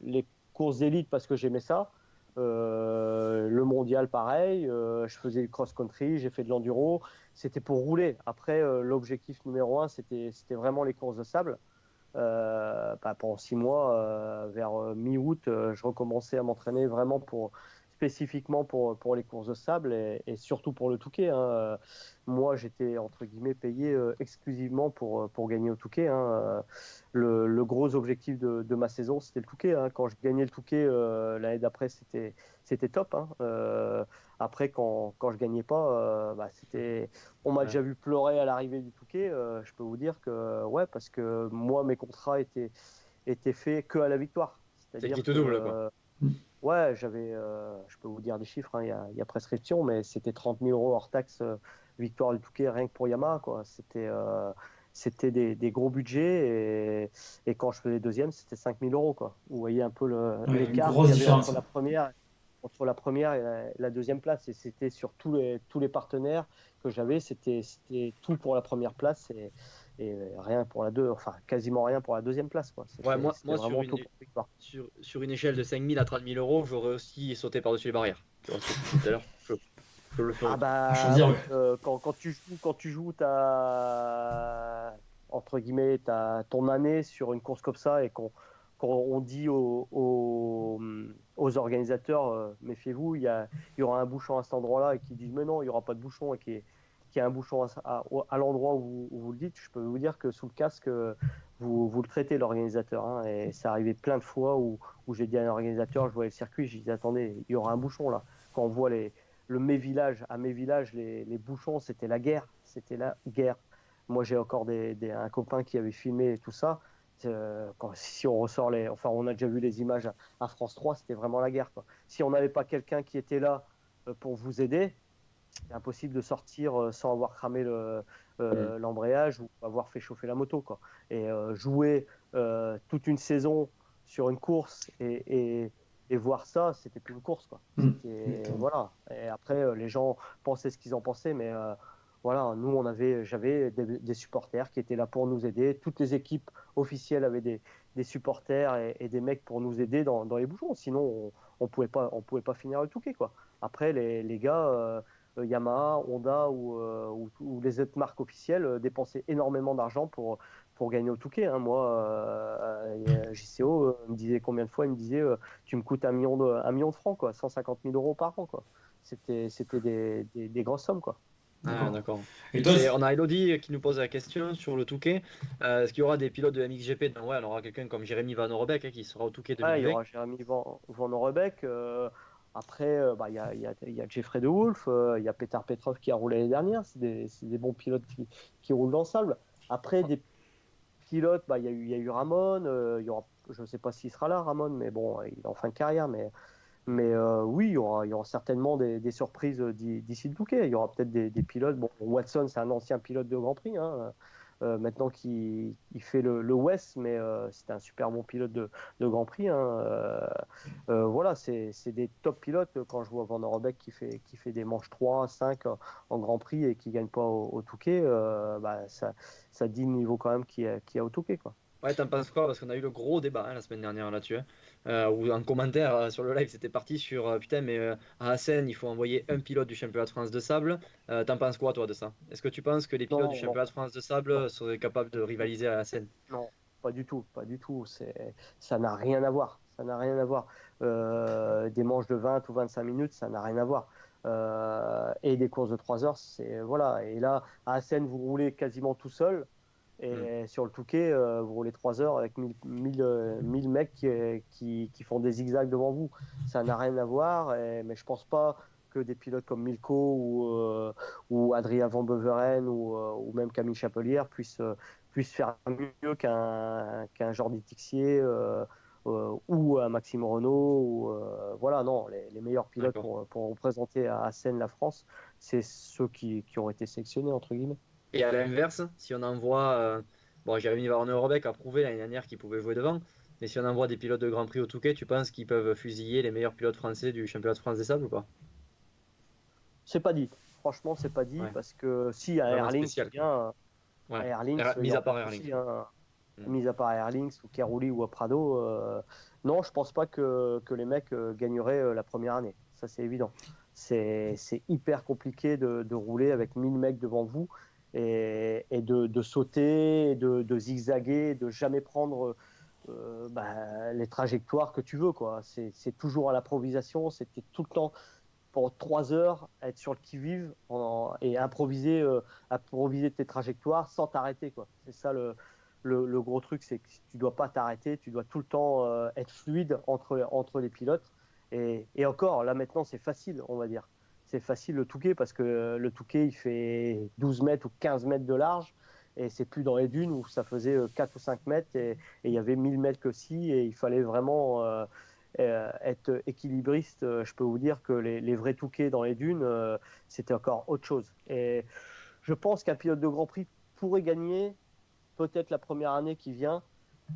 les courses d'élite parce que j'aimais ça. Le mondial, pareil. Je faisais du cross-country, j'ai fait de l'enduro. C'était pour rouler. Après, l'objectif numéro un, c'était vraiment les courses de sable. Bah, pendant 6 mois, vers mi-août, je recommençais à m'entraîner vraiment spécifiquement pour les courses de sable et surtout pour le Touquet, hein. Moi, j'étais entre guillemets payé exclusivement pour gagner au Touquet, hein. Le gros objectif de ma saison, c'était le Touquet, hein. Quand je gagnais le Touquet l'année d'après, c'était top, hein. Après, quand je gagnais pas, bah, on m'a Ouais. déjà vu pleurer à l'arrivée du Touquet. Je peux vous dire que, ouais, parce que moi, mes contrats étaient faits que à la victoire. C'est qui C'est-à-dire te double quoi. que, ouais, je peux vous dire des chiffres, hein, il y a prescription, mais c'était 30 000 euros hors taxe, victoire du Touquet, rien que pour Yamaha, quoi. C'était des gros budgets et quand je faisais deuxième, c'était 5 000 euros, quoi. Vous voyez un peu Ouais, une l'écart grosse qu'il y avait entre différence. la première et la deuxième place. Et c'était sur tous les partenaires que j'avais, c'était tout pour la première place et rien pour la deux, enfin quasiment rien pour la deuxième place, quoi. Ouais, C'était moi vraiment tout pour la victoire. sur une échelle de 5 000 à 30 000 euros, j'aurais aussi sauté par-dessus les barrières. Tu vois ce que tu dis tout à l'heure? Je le Ah ferais. À bah choisir, oui, ouais. quand tu joues entre guillemets ton année sur une course comme ça et quand on dit aux organisateurs, méfiez-vous, il y aura un bouchon à cet endroit-là et qui disent mais non, il n'y aura pas de bouchon et qui a un bouchon à l'endroit où vous le dites, je peux vous dire que sous le casque, vous le traitez l'organisateur, hein. Et ça arrivait plein de fois où j'ai dit à un organisateur, je voyais le circuit, j'ai dit attendez, il y aura un bouchon là. Quand on voit à mes villages, les bouchons, c'était la guerre. C'était la guerre. Moi, j'ai encore un copain qui avait filmé tout ça. Si on ressort enfin, on a déjà vu les images à France 3, c'était vraiment la guerre, quoi. Si on n'avait pas quelqu'un qui était là pour vous aider, c'est impossible de sortir sans avoir cramé Mm. l'embrayage ou avoir fait chauffer la moto, quoi. Et jouer toute une saison sur une course et voir ça, c'était plus une course, quoi. Mm. C'était Exactement. voilà. Et après, les gens pensaient ce qu'ils en pensaient, mais Voilà, nous, j'avais des supporters qui étaient là pour nous aider. Toutes les équipes officielles avaient des supporters et des mecs pour nous aider dans les bouchons. Sinon, on pouvait pas finir le Touquet, quoi. Après, les gars, Yamaha, Honda ou les autres marques officielles dépensaient énormément d'argent pour gagner au Touquet, hein. Moi, JCO me disait combien de fois, il me disait, tu me coûtes 1 million de francs, quoi, 150 000 euros par an, quoi. C'était des grosses sommes, quoi. Ah, d'accord. Et toi, Et on a Elodie qui nous pose la question sur le Touquet. Est-ce qu'il y aura des pilotes de MXGP? Ben ouais, on aura quelqu'un comme Jérémy Van Orbeek qui sera au Touquet Ouais, il y 2020. aura Jérémy Van Orbeek. Après, il y a Jeffrey De Wolf, il y a Petar Petrov qui a roulé l'année dernière. C'est des bons pilotes qui roulent dans le sable. Après, des pilotes, il y a eu Ramon. Je ne sais pas s'il sera là, Ramon, mais bon, il est en fin de carrière. Mais oui, il y aura certainement des surprises d'ici le Touquet. Il y aura peut-être des pilotes. Bon, Watson, c'est un ancien pilote de Grand Prix, hein. Maintenant il fait le West, mais c'était un super bon pilote de Grand Prix, hein. Voilà, c'est des top pilotes. Quand je vois Van Orbeek qui fait des manches 3, 5 en Grand Prix et qui ne gagne pas au Touquet, ça dit le niveau quand même qu'il y a au Touquet, quoi. Ouais, t'en penses quoi? Parce qu'on a eu le gros débat la semaine dernière là-dessus, hein. Où un commentaire sur le live c'était parti sur putain, mais à Assen il faut envoyer un pilote du championnat de France de sable. T'en penses quoi, toi, de ça? Est-ce que tu penses que les pilotes du Non, non, championnat de France de non. sable seraient capables de rivaliser à Assen? Non, pas du tout, pas du tout. Ça n'a rien à voir. Ça n'a rien à voir. Des manches de 20 ou 25 minutes, ça n'a rien à voir. Et des courses de 3 heures, c'est voilà. Et là, à Assen, vous roulez quasiment tout seul. Hmm. Et sur le Touquet, vous roulez 3 heures avec 1000 mecs qui font des zigzags devant vous. Ça n'a rien à voir. Mais je pense pas que des pilotes comme Milko ou Adrien Van Beveren ou même Camille Chapelière puissent faire mieux qu'un Jordi Tixier ou un Maxime Renault. Voilà, non, les meilleurs pilotes D'accord. pour représenter à Assen la France, c'est ceux qui ont été sélectionnés, entre guillemets. Et à l'inverse, si on envoie. Bon, Jérémy Van Orbeek a prouvé l'année dernière qu'il pouvait jouer devant. Mais si on envoie des pilotes de Grand Prix au Touquet, tu penses qu'ils peuvent fusiller les meilleurs pilotes français du championnat de France des sables ou pas? C'est pas dit. Franchement, c'est pas dit Ouais, parce que si un vraiment Airlings spécial, quoi. vient, Ouais. à Airlings, il n'y Mis à aura pas part de Erling. souci, hein. Hmm. Mis à part Airlings ou Carouli ou Prado, non, je pense pas que les mecs gagneraient la première année. Ça, c'est évident. C'est hyper compliqué de rouler avec 1000 mecs devant vous et de sauter, de zigzaguer, de jamais prendre les trajectoires que tu veux, quoi. C'est toujours à l'improvisation. C'était tout le temps pour 3 heures, être sur le qui-vive et improviser tes trajectoires sans t'arrêter, quoi. C'est ça le gros truc, c'est que tu dois pas t'arrêter, tu dois tout le temps être fluide entre les pilotes. Et encore, là maintenant, c'est facile, on va dire. C'est facile le Touquet parce que le Touquet, il fait 12 mètres ou 15 mètres de large. Et c'est plus dans les dunes où ça faisait 4 ou 5 mètres et il y avait 1000 mètres que si. Et il fallait vraiment être équilibriste. Je peux vous dire que les vrais Touquets dans les dunes, c'était encore autre chose. Et je pense qu'un pilote de Grand Prix pourrait gagner peut-être la première année qui vient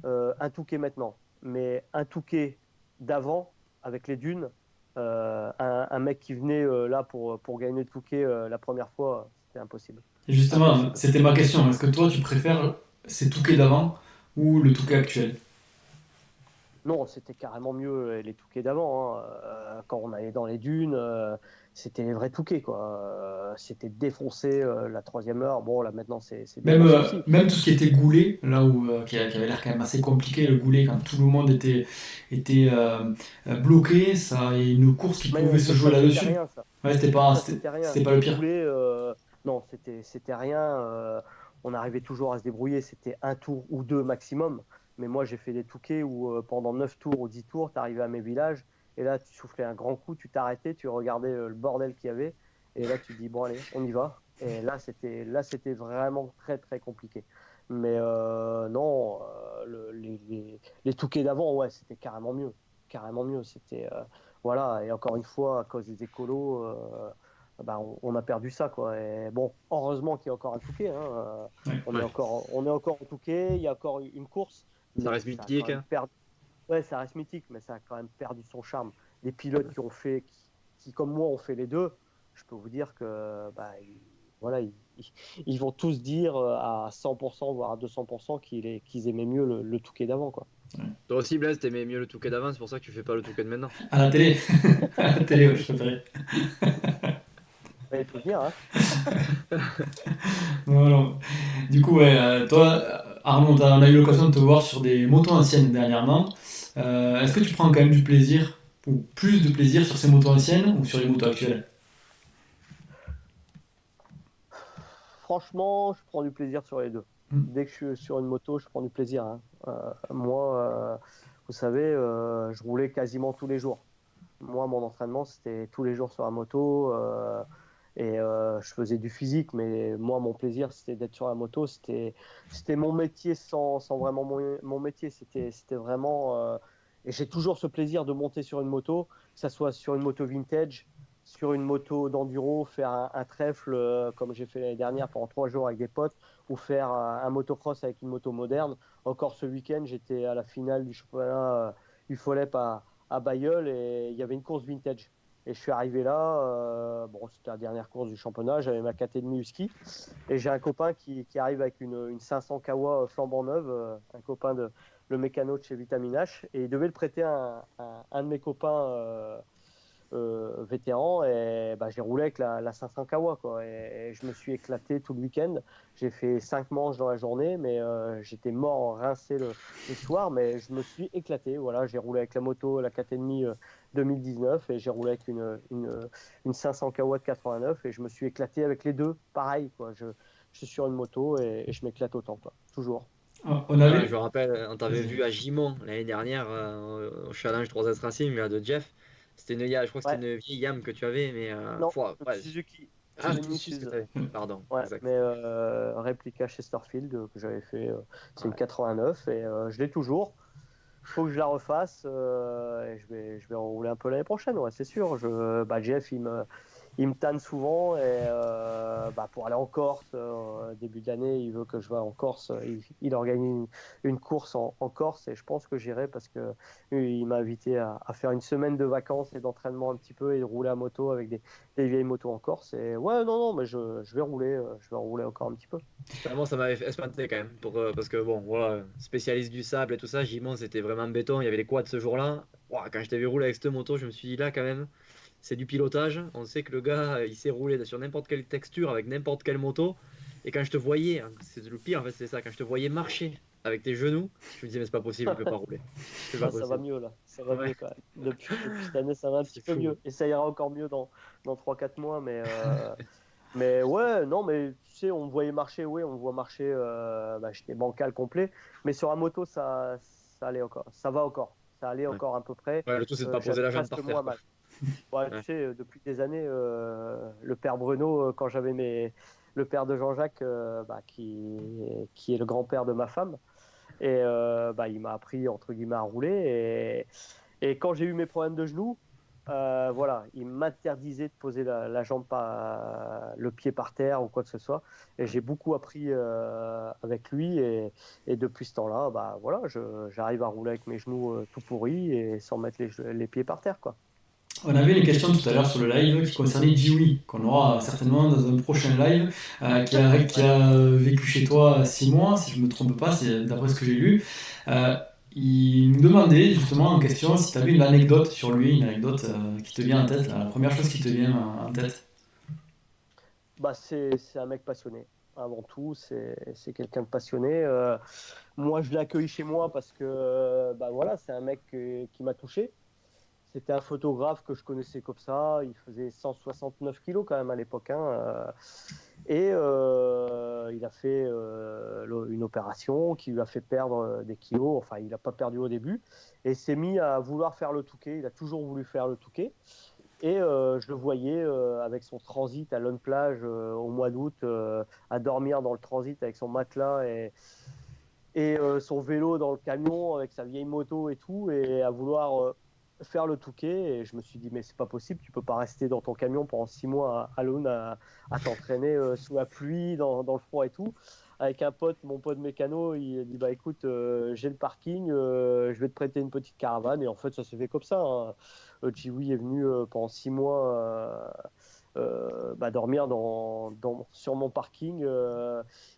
un Touquet maintenant. Mais un Touquet d'avant, avec les dunes, un mec qui venait là pour gagner le Touquet la première fois, c'était impossible. et justement, Impossible. c'était ma question. Est-ce que toi, tu préfères ces Touquets d'avant ou le Touquet actuel? Non, c'était carrément mieux les Touquets d'avant, hein. Quand on allait dans les dunes, c'était les vrais Touquets, quoi. C'était défoncé la troisième heure. Bon, là maintenant, c'est défoncé aussi. Même tout ce qui était goulet, là où qui avait l'air quand même assez compliqué, le goulet, quand tout le monde était bloqué, ça, et une course qui pouvait Mais se jouer ça, c'était là-dessus. rien, ça. Ouais, Ça, c'était rien. c'était pas Les le pire. goulets, non, c'était rien. On arrivait toujours à se débrouiller. C'était un tour ou deux maximum. Mais moi, j'ai fait des touquets où pendant 9 tours ou 10 tours, tu arrivais à mes villages. Et là, tu soufflais un grand coup, tu t'arrêtais, tu regardais le bordel qu'il y avait. Et là, tu dis, bon, allez, on y va. Et là, c'était vraiment très, très compliqué. Mais non, les touquets d'avant, ouais, c'était carrément mieux. Carrément mieux. Voilà. Et encore une fois, à cause des écolos, on a perdu ça, quoi. Et bon, heureusement qu'il y a encore un Touquet, hein. Ouais. Ouais. On est encore au Touquet, il y a encore une course, Ça mais reste ça a quand mythique, même hein. perdu. Ouais, ça reste mythique, mais ça a quand même perdu son charme. Des pilotes qui, comme moi, ont fait les deux, je peux vous dire que voilà, ils vont tous dire à 100%, voire à 200% qu'ils aimaient mieux le Touquet d'avant, quoi. Toi aussi, Blaise, t'aimais mieux le Touquet d'avant, c'est pour ça que tu fais pas le Touquet de maintenant. À la télé. À la télé, ouais, je préférais. Ouais, il faut venir, hein. Voilà. Du coup, ouais, toi, Arnaud, on a eu l'occasion de te voir sur des motos anciennes dernièrement. Est-ce que tu prends quand même du plaisir, ou plus de plaisir sur ces motos anciennes ou sur les motos actuelles? Franchement, je prends du plaisir sur les deux. Hmm. Dès que je suis sur une moto, je prends du plaisir, hein. Moi, vous savez, je roulais quasiment tous les jours. Moi, mon entraînement, c'était tous les jours sur la moto. Je faisais du physique, mais moi, mon plaisir, c'était d'être sur la moto. C'était mon métier sans vraiment mon métier. C'était vraiment. Et j'ai toujours ce plaisir de monter sur une moto, que ce soit sur une moto vintage, sur une moto d'enduro, faire un trèfle comme j'ai fait l'année dernière pendant 3 jours avec des potes, ou faire un motocross avec une moto moderne. Encore ce week-end, j'étais à la finale du championnat du Folep à Bayeul et il y avait une course vintage. Et je suis arrivé là, bon, c'était la dernière course du championnat, j'avais ma 4,5 Husky. Et j'ai un copain qui arrive avec une 500 Kawa flambant neuve, un copain le mécano de chez Vitamine H. Et il devait le prêter à un de mes copains vétéran et bah, j'ai roulé avec la 500 Kawa quoi. Et je me suis éclaté tout le week-end. J'ai fait 5 manches dans la journée, mais j'étais mort rincé le soir, mais je me suis éclaté. Voilà, j'ai roulé avec la moto, la 4,5 2019 et j'ai roulé avec une 500 Kawa de 89 et je me suis éclaté avec les deux. Pareil quoi. Je suis sur une moto et je m'éclate autant quoi. Toujours. Ah, on Ouais, je avait. me rappelle, on t'avait Vas-y. vu à Gimont l'année dernière au challenge 3S Racing là, de Jeff. Je crois que c'était Ouais, une vieille Yam que tu avais, mais non, ouais. Suzuki. Ah, J'avais c'était une une Suisse que Isuzu. tu avais. Pardon, Ouais, mais exact. réplica Chesterfield que j'avais fait, c'est une Ouais. 89 et je l'ai toujours. Faut que je la refasse et je vais rouler un peu l'année prochaine, ouais, c'est sûr. Bah, Jeff, il me tanne souvent et bah, pour aller en Corse, début d'année, il veut que je vá en Corse. Il organise une course en Corse et je pense que j'irai parce que il m'a invité à faire une semaine de vacances et d'entraînement un petit peu et de rouler à moto avec des vieilles motos en Corse. Et ouais, non, non, mais je vais rouler encore un petit peu. Bah, moi, ça m'avait fait espanter quand même, parce que bon, voilà, spécialiste du sable et tout ça, Gimont, c'était vraiment béton, il y avait les quads ce jour-là. Ouah, quand je t'ai vu rouler avec cette moto, je me suis dit là quand même, c'est du pilotage. On sait que le gars, il sait rouler sur n'importe quelle texture, avec n'importe quelle moto. Et quand je te voyais, hein, c'est le pire en fait, c'est ça, quand je te voyais marcher avec tes genoux, je me disais, mais c'est pas possible, il peut pas rouler. C'est pas Ah, ça va possible. mieux là, ça va Ouais, mieux quand même. Depuis cette année, ça va un petit c'est peu fou. mieux. Et ça ira encore mieux dans 3-4 mois. Mais ouais, non, mais tu sais, on me voyait marcher, oui, on me voit marcher, bah, j'étais bancal complet. Mais sur la moto, ça allait encore, ça va encore, ça allait Ouais. encore à peu près. Ouais, le tout, c'est de pas poser J'avais la jambe presque par terre, moins quoi. mal. Ouais, tu Ouais. sais, depuis des années, le père Bruno, quand j'avais le père de Jean-Jacques, bah, qui est le grand-père de ma femme, et bah, il m'a appris, entre guillemets, à rouler. Et quand j'ai eu mes problèmes de genoux, voilà, il m'interdisait de poser la jambe, le pied par terre ou quoi que ce soit. Et j'ai beaucoup appris avec lui. Et depuis ce temps-là, bah, voilà, j'arrive à rouler avec mes genoux tout pourris et sans mettre les pieds par terre, quoi. On avait une question tout à l'heure sur le live qui concernait Jiwi, qu'on aura certainement dans un prochain live, qui a vécu chez toi 6 mois, si je ne me trompe pas, c'est d'après ce que j'ai lu. Euh, il me demandait justement en question si tu avais une anecdote sur lui, une anecdote qui te vient en tête, la première chose qui te vient en tête. Bah, c'est un mec passionné. Avant tout, c'est quelqu'un de passionné. Moi, je l'ai accueilli chez moi parce que bah, voilà, c'est un mec qui m'a touché. C'était un photographe que je connaissais comme ça. Il faisait 169 kilos quand même à l'époque, hein. Il a fait une opération qui lui a fait perdre des kilos. Enfin, il n'a pas perdu au début. Et s'est mis à vouloir faire le Touquet. Il a toujours voulu faire le Touquet. Et je le voyais avec son transit à Lone Plage au mois d'août, à dormir dans le transit avec son matelas et son vélo dans le camion avec sa vieille moto et tout, et à vouloir faire le Touquet. Et je me suis dit, mais c'est pas possible, tu peux pas rester dans ton camion pendant 6 mois à Lone à t'entraîner sous la pluie, dans le froid et tout. Avec un pote, mon pote mécano, il a dit, bah écoute, j'ai le parking, je vais te prêter une petite caravane. Et en fait, ça s'est fait comme ça, hein. Jiwi est venu pendant 6 mois dormir sur mon parking.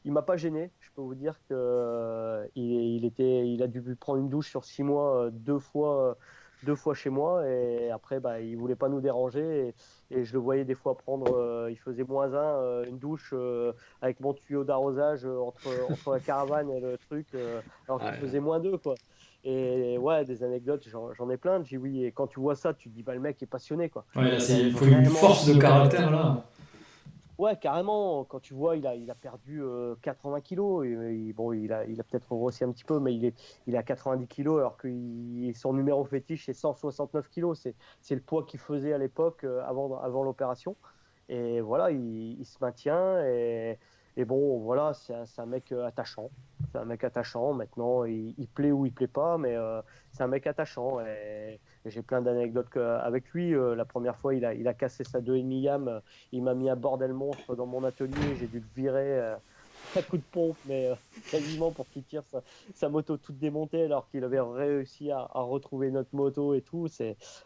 Il m'a pas gêné. Je peux vous dire que il a dû prendre une douche sur 6 mois, 2 fois chez moi. Et après, il voulait pas nous déranger. Et je le voyais des fois prendre, il faisait -1, une douche avec mon tuyau d'arrosage entre la caravane et le truc, alors qu'il faisait -2, quoi. Et ouais, des anecdotes, j'en ai plein. J'ai oui, et quand tu vois ça, tu te dis le mec est passionné, quoi. Ouais, là, il faut une force de caractère là. Ouais, carrément. Quand tu vois, il a perdu 80 kilos. Bon, il a peut-être grossi un petit peu, mais il a 90 kilos, alors que son numéro fétiche, c'est 169 kilos. C'est le poids qu'il faisait à l'époque, avant l'opération. Et voilà, il se maintient. Et bon, voilà, c'est un mec attachant. C'est un mec attachant. Maintenant, il plaît ou il plaît pas, mais c'est un mec attachant. Et j'ai plein d'anecdotes avec lui. La première fois, il a cassé sa 2,5 YAM. Il m'a mis un bordel monstre dans mon atelier. J'ai dû le virer à coup de pompe, mais quasiment pour qu'il tire sa moto toute démontée, alors qu'il avait réussi à retrouver notre moto et tout.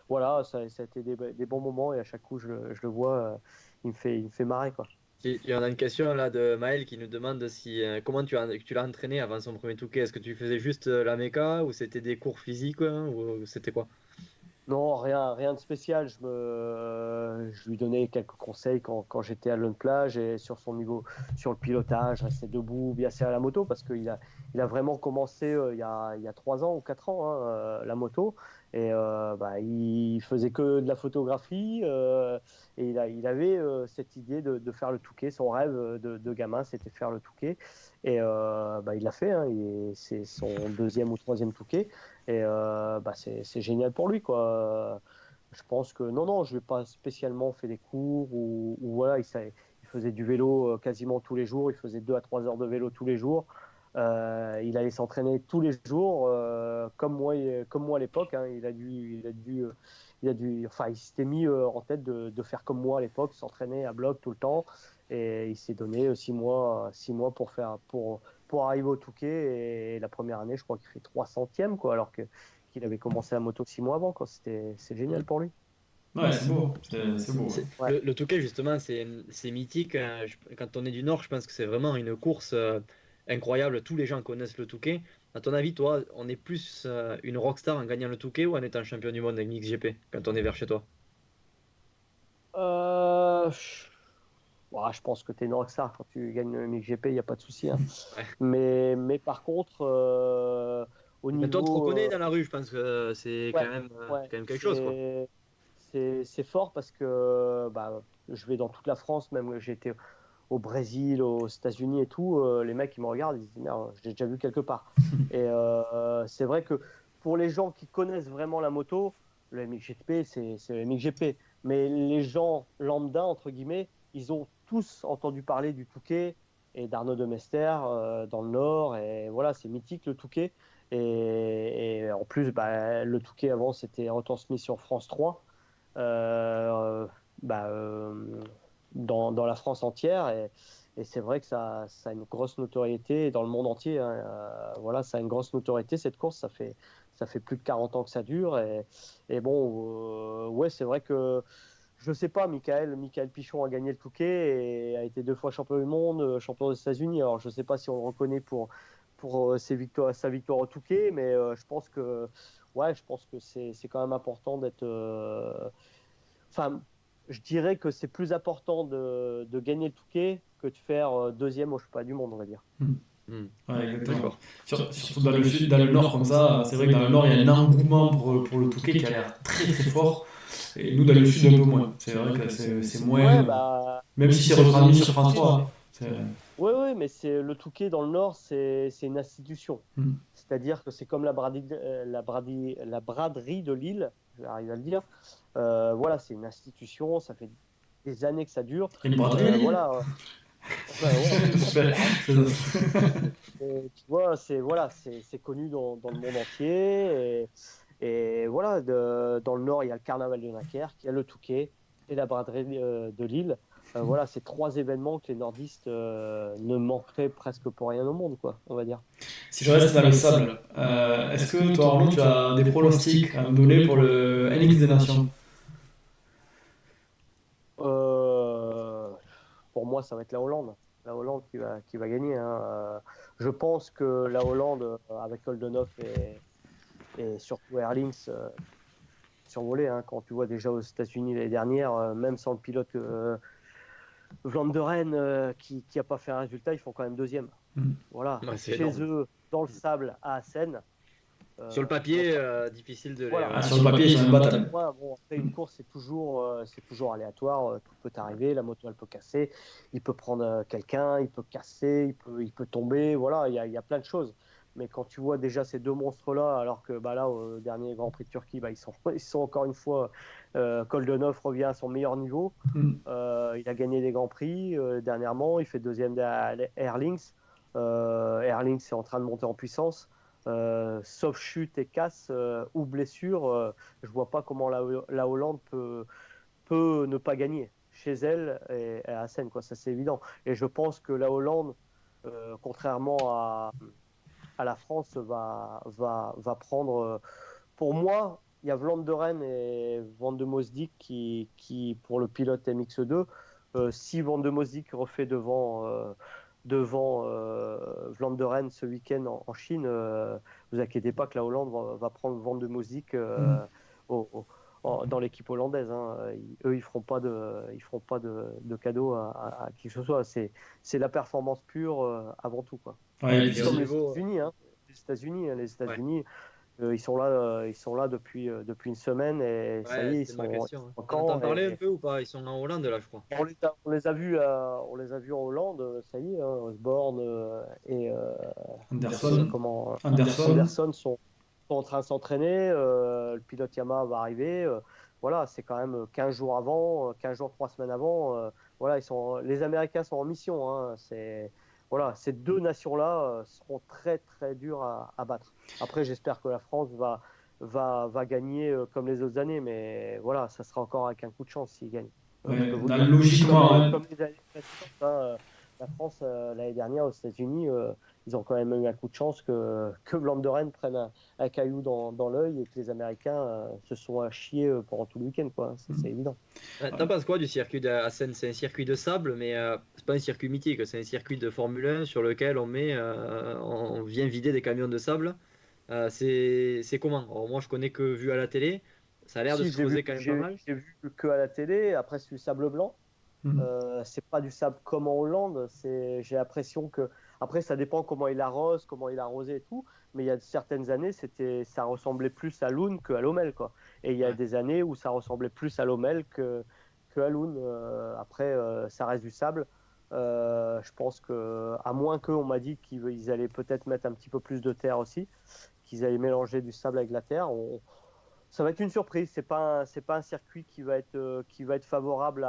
Voilà, ça a été des bons moments, et à chaque coup, je le vois, il me fait marrer, quoi. Il y en a une question là de Maël qui nous demande comment tu l'as entraîné avant son premier Touquet. Est-ce que tu faisais juste la méca, ou c'était des cours physiques, hein, ou c'était quoi? Non, rien de spécial. Je lui donnais quelques conseils quand j'étais à Lone Plage, et sur son niveau, sur le pilotage, rester debout, bien serrer la moto, parce qu'il a vraiment commencé il y a 3 ans ou 4 ans, hein, la moto. Et il faisait que de la photographie, et il avait cette idée de faire le Touquet. Son rêve de gamin, c'était faire le Touquet. Et il l'a fait, hein, c'est son 2e ou 3e Touquet. Et c'est génial pour lui, quoi. Je pense que non, je lui ai pas spécialement fait des cours, ou voilà, il faisait du vélo quasiment tous les jours. Il faisait 2 à 3 heures de vélo tous les jours. Il allait s'entraîner tous les jours, comme moi à l'époque, hein. Enfin, il s'était mis en tête de faire comme moi à l'époque, s'entraîner à bloc tout le temps. Et il s'est donné 6 mois pour arriver au Touquet. Et la première année, je crois qu'il fait 300e, quoi, alors qu'il avait commencé la moto 6 mois avant, quoi. C'est génial pour lui. Ouais, c'est beau. C'est beau. Ouais. Le Touquet, justement, c'est mythique. Quand on est du Nord, je pense que c'est vraiment une course incroyable. Tous les gens connaissent le Touquet. À ton avis, toi, on est plus une rockstar en gagnant le Touquet, ou en étant champion du monde avec MXGP quand on est vers chez toi? Euh, je pense que tu es une rockstar quand tu gagnes le MXGP, il n'y a pas de souci, hein. Ouais. Mais par contre, au Mais toi, tu te niveau. reconnais dans la rue, je pense que c'est Ouais, quand même quelque chose, quoi. c'est fort, parce que je vais dans toute la France, même j'ai été au Brésil, aux États-Unis et tout. Les mecs, ils me regardent, ils disent merde, je l'ai déjà vu quelque part. Et c'est vrai que pour les gens qui connaissent vraiment la moto, le MXGP, c'est le MXGP. Mais les gens lambda, entre guillemets, ils ont tous entendu parler du Touquet et d'Arnaud de Mester dans le Nord. Et voilà, c'est mythique, le Touquet. Et en plus, le Touquet avant, c'était retransmis sur France 3. euh, bah, euh, dans la France entière. Et c'est vrai que ça a une grosse notoriété dans le monde entier, hein. Voilà, ça a une grosse notoriété, cette course. Ça fait plus de 40 ans que ça dure. Et bon, ouais, c'est vrai que je sais pas, Michael Pichon a gagné le Touquet et a été 2 fois champion du monde, champion des États-Unis. Alors je sais pas si on le reconnaît pour sa victoire au Touquet, mais je pense que c'est quand même important d'être. Enfin, je dirais que c'est plus important de gagner le Touquet que de faire 2e au championnat du monde, on va dire. Ouais, exactement. D'accord. Surtout dans le sud, dans le nord, comme ça, c'est vrai que dans le nord, il y a un engouement pour le Touquet qui a l'air très très fort. Et nous, dans le sud, un peu moins. C'est vrai que c'est moins. Ouais, Même si c'est retransmis sur France 3. ouais, mais le Touquet dans le Nord, c'est une institution. Mm. C'est-à-dire que c'est comme la braderie de Lille, j'arrive à le dire. Voilà, c'est une institution, ça fait des années que ça dure. Il y a une braderie à Lille. Voilà. Tu vois, c'est connu dans le monde entier. Et voilà, dans le Nord, il y a le carnaval de Dunkerque, il y a le Touquet et la braderie de Lille. Voilà, c'est 3 événements que les nordistes ne manqueraient presque pour rien au monde, quoi, on va dire. Si je reste dans le sable, est-ce que toi, Arnaud, tu as des pronostics à me donner pour le NX des Nations? moi, ça va être la Hollande. La Hollande qui va gagner. Hein. Je pense que la Hollande, avec Holdenhoff et surtout Erlings, survolé. Hein. Quand tu vois déjà aux États-Unis l'année dernière, même sans le pilote Vlanderen qui n'a pas fait un résultat, ils font quand même deuxième. Voilà. Ouais, c'est Chez énorme. eux, dans le sable à Assen. Sur le papier, difficile de les. Voilà. Ah, sur le papier, ils sont imbattables. Ouais, bon, après, une course, c'est toujours aléatoire. Tout peut arriver. La moto, elle peut casser. Il peut prendre quelqu'un, il peut casser, il peut tomber. Voilà, il y a plein de choses. Mais quand tu vois déjà ces deux monstres-là, alors que bah, là, au dernier Grand Prix de Turquie, bah, ils sont encore une fois. Koldenhoff revient à son meilleur niveau. Il a gagné des Grands Prix dernièrement. Il fait deuxième derrière Erlings. Erlings est en train de monter en puissance. Sauf chute et casse ou blessure, je vois pas comment la Hollande peut ne pas gagner chez elle et à Assen, quoi. Ça c'est évident. Et je pense que la Hollande, contrairement à la France, va prendre. Pour moi, il y a Vlanderen et Van de Mosdik qui pour le pilote MX2. Si Van de Mosdik refait devant Vlanderen ce week-end en Chine, vous inquiétez pas que la Hollande va prendre Van de Mosdik dans l'équipe hollandaise. Hein. Eux, ils feront pas de cadeau à qui que ce soit. C'est la performance pure avant tout, quoi. Ouais, Et au Comme les niveau. États-Unis, hein. Les États-Unis, ils sont là depuis une semaine et ça y Ouais, est, c'était ma question. en On entend camp parler un et peu ou pas? Ils sont en Hollande là, je crois. on les a vus en Hollande, ça y est, hein, Osborne et Anderson. Anderson sont en train de s'entraîner, le pilote Yamaha va arriver, voilà, c'est quand même 15 jours avant, 15 jours, 3 semaines avant, voilà, les Américains sont en mission, hein, voilà, ces deux nations-là seront très très dures à battre. Après, j'espère que la France va gagner comme les autres années, mais voilà, ça sera encore avec un coup de chance s'ils gagnent. Ouais, Je peux vous le dire. logiquement, Comme les années précédentes, hein, la France, l'année dernière aux États-Unis, ils ont quand même eu un coup de chance que Vlanderen prenne un caillou dans l'œil et que les Américains se sont à chier pendant tout le week-end, quoi. C'est évident. T'en penses quoi du circuit d'Assen? C'est un circuit de sable, mais c'est pas un circuit mythique, c'est un circuit de Formule 1 sur lequel on vient vider des camions de sable. C'est comment? Alors, moi, je connais que vu à la télé, ça a l'air de Si, se creuser quand même pas mal. j'ai vu que à la télé, après c'est du sable blanc. C'est pas du sable comme en Hollande. J'ai l'impression que après ça dépend comment il arrose, comment il a arrosé et tout. Mais il y a certaines années, ça ressemblait plus à Loun que à Lommel, quoi. Et il y a Ouais. des années où ça ressemblait plus à Lommel que à Loun. Après, ça reste du sable. Je pense que à moins qu'eux, on m'a dit qu'ils allaient peut-être mettre un petit peu plus de terre aussi, qu'ils allaient mélanger du sable avec la terre. Ça va être une surprise. C'est pas un circuit qui va être favorable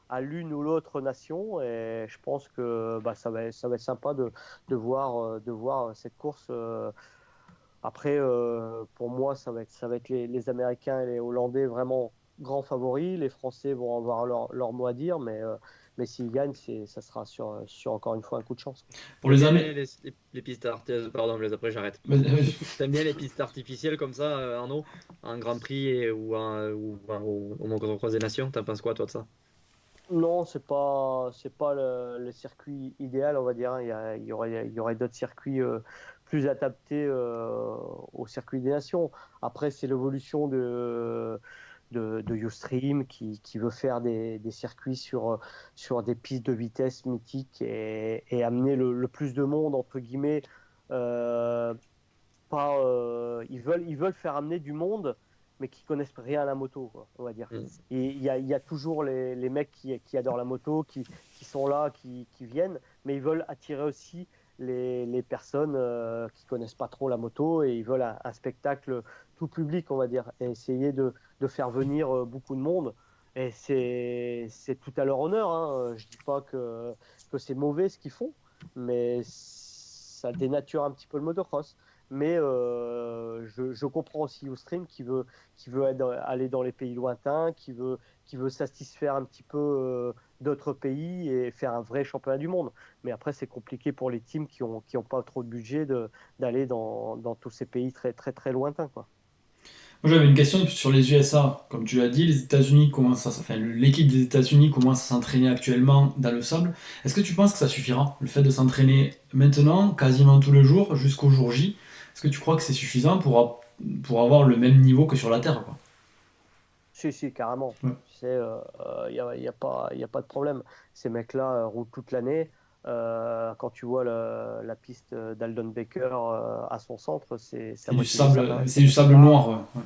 à l'une ou l'autre nation. Et je pense que bah, ça va être sympa de voir cette course. Après, pour moi, ça va être les Américains et les Hollandais vraiment grands favoris. Les Français vont avoir leur mot à dire, mais s'ils gagnent, ça sera sur encore une fois un coup de chance. pour les T'aimes Américains. bien les pistes pardon, Blaise, après j'arrête. T'aimes bien les pistes artificielles comme ça, Arnaud, en Grand Prix ou au Motocross des Nations, t'en penses quoi toi de ça? Non, c'est pas le circuit idéal, on va dire. Il y aurait d'autres circuits plus adaptés au circuit des nations. Après, c'est l'évolution de Ustream qui veut faire des circuits sur des pistes de vitesse mythiques et amener le plus de monde, entre guillemets. euh, ils veulent faire amener du monde, mais qui connaissent rien à la moto, quoi, on va dire. Mm. Et il y a toujours les mecs qui adorent la moto, qui sont là, qui viennent, mais ils veulent attirer aussi les personnes qui connaissent pas trop la moto et ils veulent un spectacle tout public, on va dire, et essayer de faire venir beaucoup de monde. Et c'est tout à leur honneur. Hein. Je dis pas que c'est mauvais ce qu'ils font, mais ça dénature un petit peu le motocross. Mais je comprends aussi Ustream qui veut aller dans les pays lointains, qui veut satisfaire un petit peu d'autres pays et faire un vrai championnat du monde. Mais après, c'est compliqué pour les teams qui ont pas trop de budget d'aller dans tous ces pays très, très, très lointains, quoi. Moi, j'avais une question sur les USA. Comme tu l'as dit, les États-Unis commencent enfin, l'équipe des États-Unis commence à s'entraîner actuellement dans le sable. Est-ce que tu penses que ça suffira, le fait de s'entraîner maintenant, quasiment tous les jours, jusqu'au jour J? Est-ce que tu crois que c'est suffisant pour avoir le même niveau que sur la Terre, quoi? Si, carrément. Ouais. Tu sais, y a pas de problème. Ces mecs-là roulent toute l'année. Quand tu vois la piste d'Aldon Baker à son centre, c'est à moitié du sable, hein. C'est du T'inquiète sable pas. noir, ouais. Ouais.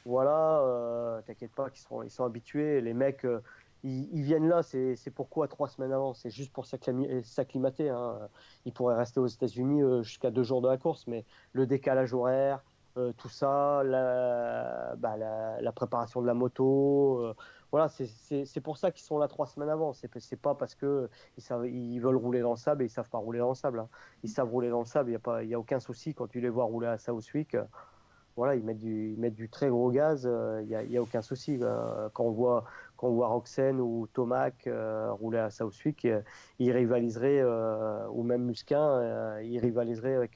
Voilà, t'inquiète pas, ils sont habitués. Les mecs, ils viennent là, c'est pourquoi 3 semaines avant? C'est juste pour s'acclimater, hein. Ils pourraient rester aux États-Unis jusqu'à 2 jours de la course, mais le décalage horaire, tout ça, la préparation de la moto, voilà, c'est pour ça qu'ils sont là 3 semaines avant. C'est pas parce que ils veulent rouler dans le sable et ils savent pas rouler dans le sable, hein. Ils savent rouler dans le sable, il y a aucun souci quand tu les vois rouler à Southwick. Voilà, ils mettent du très gros gaz, y a aucun souci. Quand on voit Roxen ou Tomac rouler à Southwick, ils rivaliseraient, ou même Musquin, ils rivaliseraient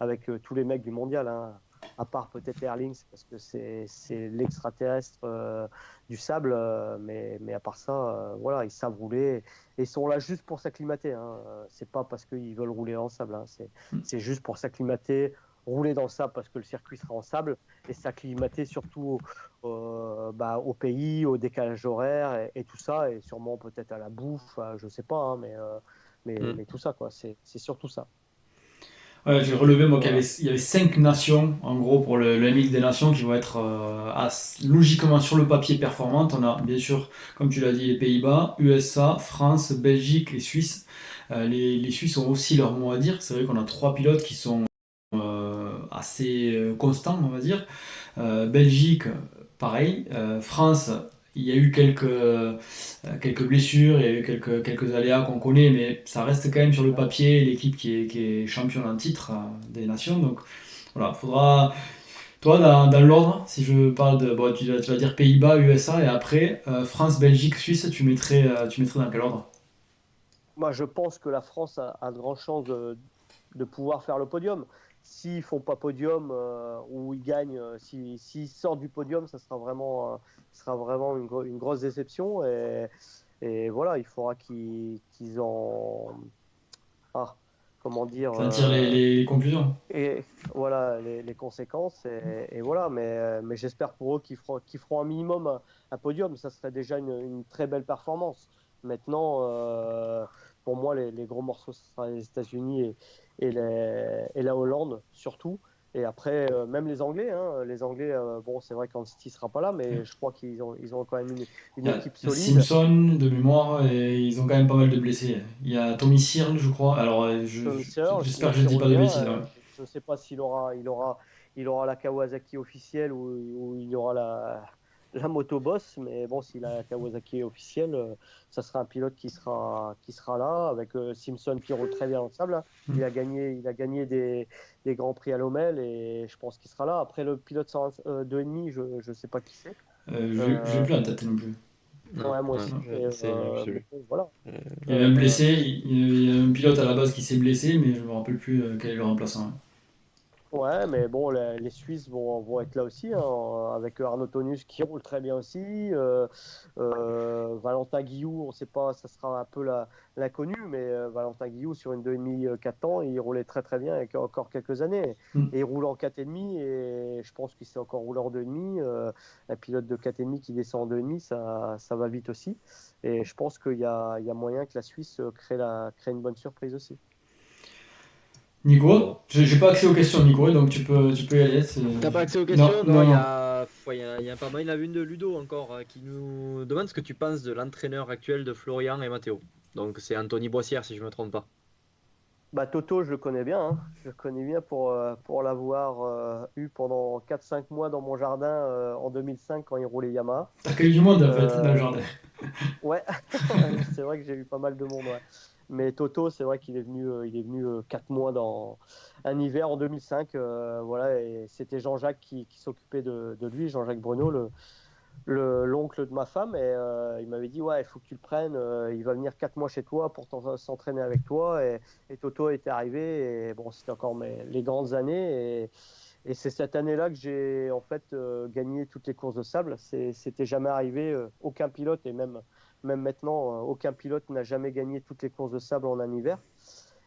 avec tous les mecs du mondial, hein. À part peut-être Erlings, parce que c'est l'extraterrestre du sable, mais à part ça, voilà, ils savent rouler et ils sont là juste pour s'acclimater, hein. C'est pas parce qu'ils veulent rouler en sable, hein. C'est juste pour s'acclimater, rouler dans le sable parce que le circuit sera en sable et s'acclimater surtout au pays, au décalage horaire et tout ça, et sûrement peut-être à la bouffe, je sais pas, hein, Mm. mais tout ça, quoi. C'est surtout ça. Ouais, j'ai relevé moi Voilà. il y avait 5 nations en gros pour le MX des nations qui vont être logiquement sur le papier performantes. On a bien sûr, comme tu l'as dit, les Pays-Bas, USA, France, Belgique et Suisse. Les Suisses ont aussi leur mot à dire. C'est vrai qu'on a 3 pilotes qui sont assez constants, on va dire. Belgique, pareil. France, il y a eu quelques blessures, il y a eu quelques aléas qu'on connaît, mais ça reste quand même sur le Ouais. papier l'équipe qui est championne en titre des nations. Donc voilà, faudra. Toi, dans l'ordre, si je parle de. Bon, tu vas dire Pays-Bas, USA, et après, France, Belgique, Suisse, tu mettrais dans quel ordre? Moi, je pense que la France a de grandes chances de pouvoir faire le podium. S'ils font pas podium ou ils gagnent, s'ils sortent du podium, ça sera vraiment une grosse déception. Et voilà, il faudra qu'ils en. Ah, comment dire Ça tire les conclusions. et voilà les conséquences. Et voilà, mais j'espère pour eux qu'ils feront un minimum un podium. Ça serait déjà une très belle performance. Maintenant, pour moi, les gros morceaux, ce sera les États-Unis et la Hollande, surtout. Et après, même les Anglais, hein. Les Anglais, bon, c'est vrai qu'Anstey ne sera pas là, mais je crois ils ont quand même une équipe Il y a solide. Simpson de mémoire et ils ont quand même pas mal de blessés. Il y a Tommy Searle, je crois. Alors, j'espère que je dis pas de Revient. bêtises, hein. Je ne sais pas il aura la Kawasaki officielle ou il aura la moto boss, mais bon, s'il a la Kawasaki officielle, ça sera un pilote qui sera là avec Simpson qui roule très bien en sable, hein. Hmm. Il a gagné des grands prix à Lommel et je pense qu'il sera là. Après le pilote 2,5, je ne sais pas qui c'est. J'ai Euh, plus en tête non plus. Non, ouais, moi ouais, aussi. je sais Mais plus. bon, voilà. Il y a même Euh, blessé. Il y a un pilote à la base qui s'est blessé, mais je me rappelle plus quel est le remplaçant. Ouais, mais bon, les Suisses vont être là aussi, hein, avec Arnaud Tonus qui roule très bien aussi. Valentin Guillou, on ne sait pas, ça sera un peu l'inconnu, mais Valentin Guillou, sur une 2,5, 4 ans, il roulait très très bien avec encore quelques années. Hmm. Et il roule en 4,5, et je pense qu'il s'est encore roulé en 2,5. Un pilote de 4,5 qui descend en 2,5, ça va vite aussi. Et je pense il y a moyen que la Suisse crée une bonne surprise aussi. Nico, j'ai pas accès aux questions, Nico, donc tu peux y aller. T'as pas accès aux Non, questions? Non, non, non. il y a pas mal. Il y en a une de Ludo encore qui nous demande ce que tu penses de l'entraîneur actuel de Florian et Matteo. Donc c'est Anthony Boissière si je me trompe pas. Bah, Toto, je le connais bien, hein. Je le connais bien pour l'avoir eu pendant 4 5 mois dans mon jardin en 2005 quand il roulait Yamaha. T'accueilles du monde en fait dans le Euh, jardin. ouais, c'est vrai que j'ai eu pas mal de monde, ouais. Mais Toto, c'est vrai il est venu 4 mois dans un hiver en 2005. Voilà, et c'était Jean-Jacques qui s'occupait de lui, Jean-Jacques Bruno, l'oncle de ma femme, et il m'avait dit ouais, il faut que tu le prennes, il va venir 4 mois chez toi pour s'entraîner avec toi, et Toto était arrivé, et bon, c'était encore les grandes années, Et c'est cette année-là que j'ai en fait gagné toutes les courses de sable. C'était jamais arrivé, aucun pilote, et même maintenant, aucun pilote n'a jamais gagné toutes les courses de sable en un hiver.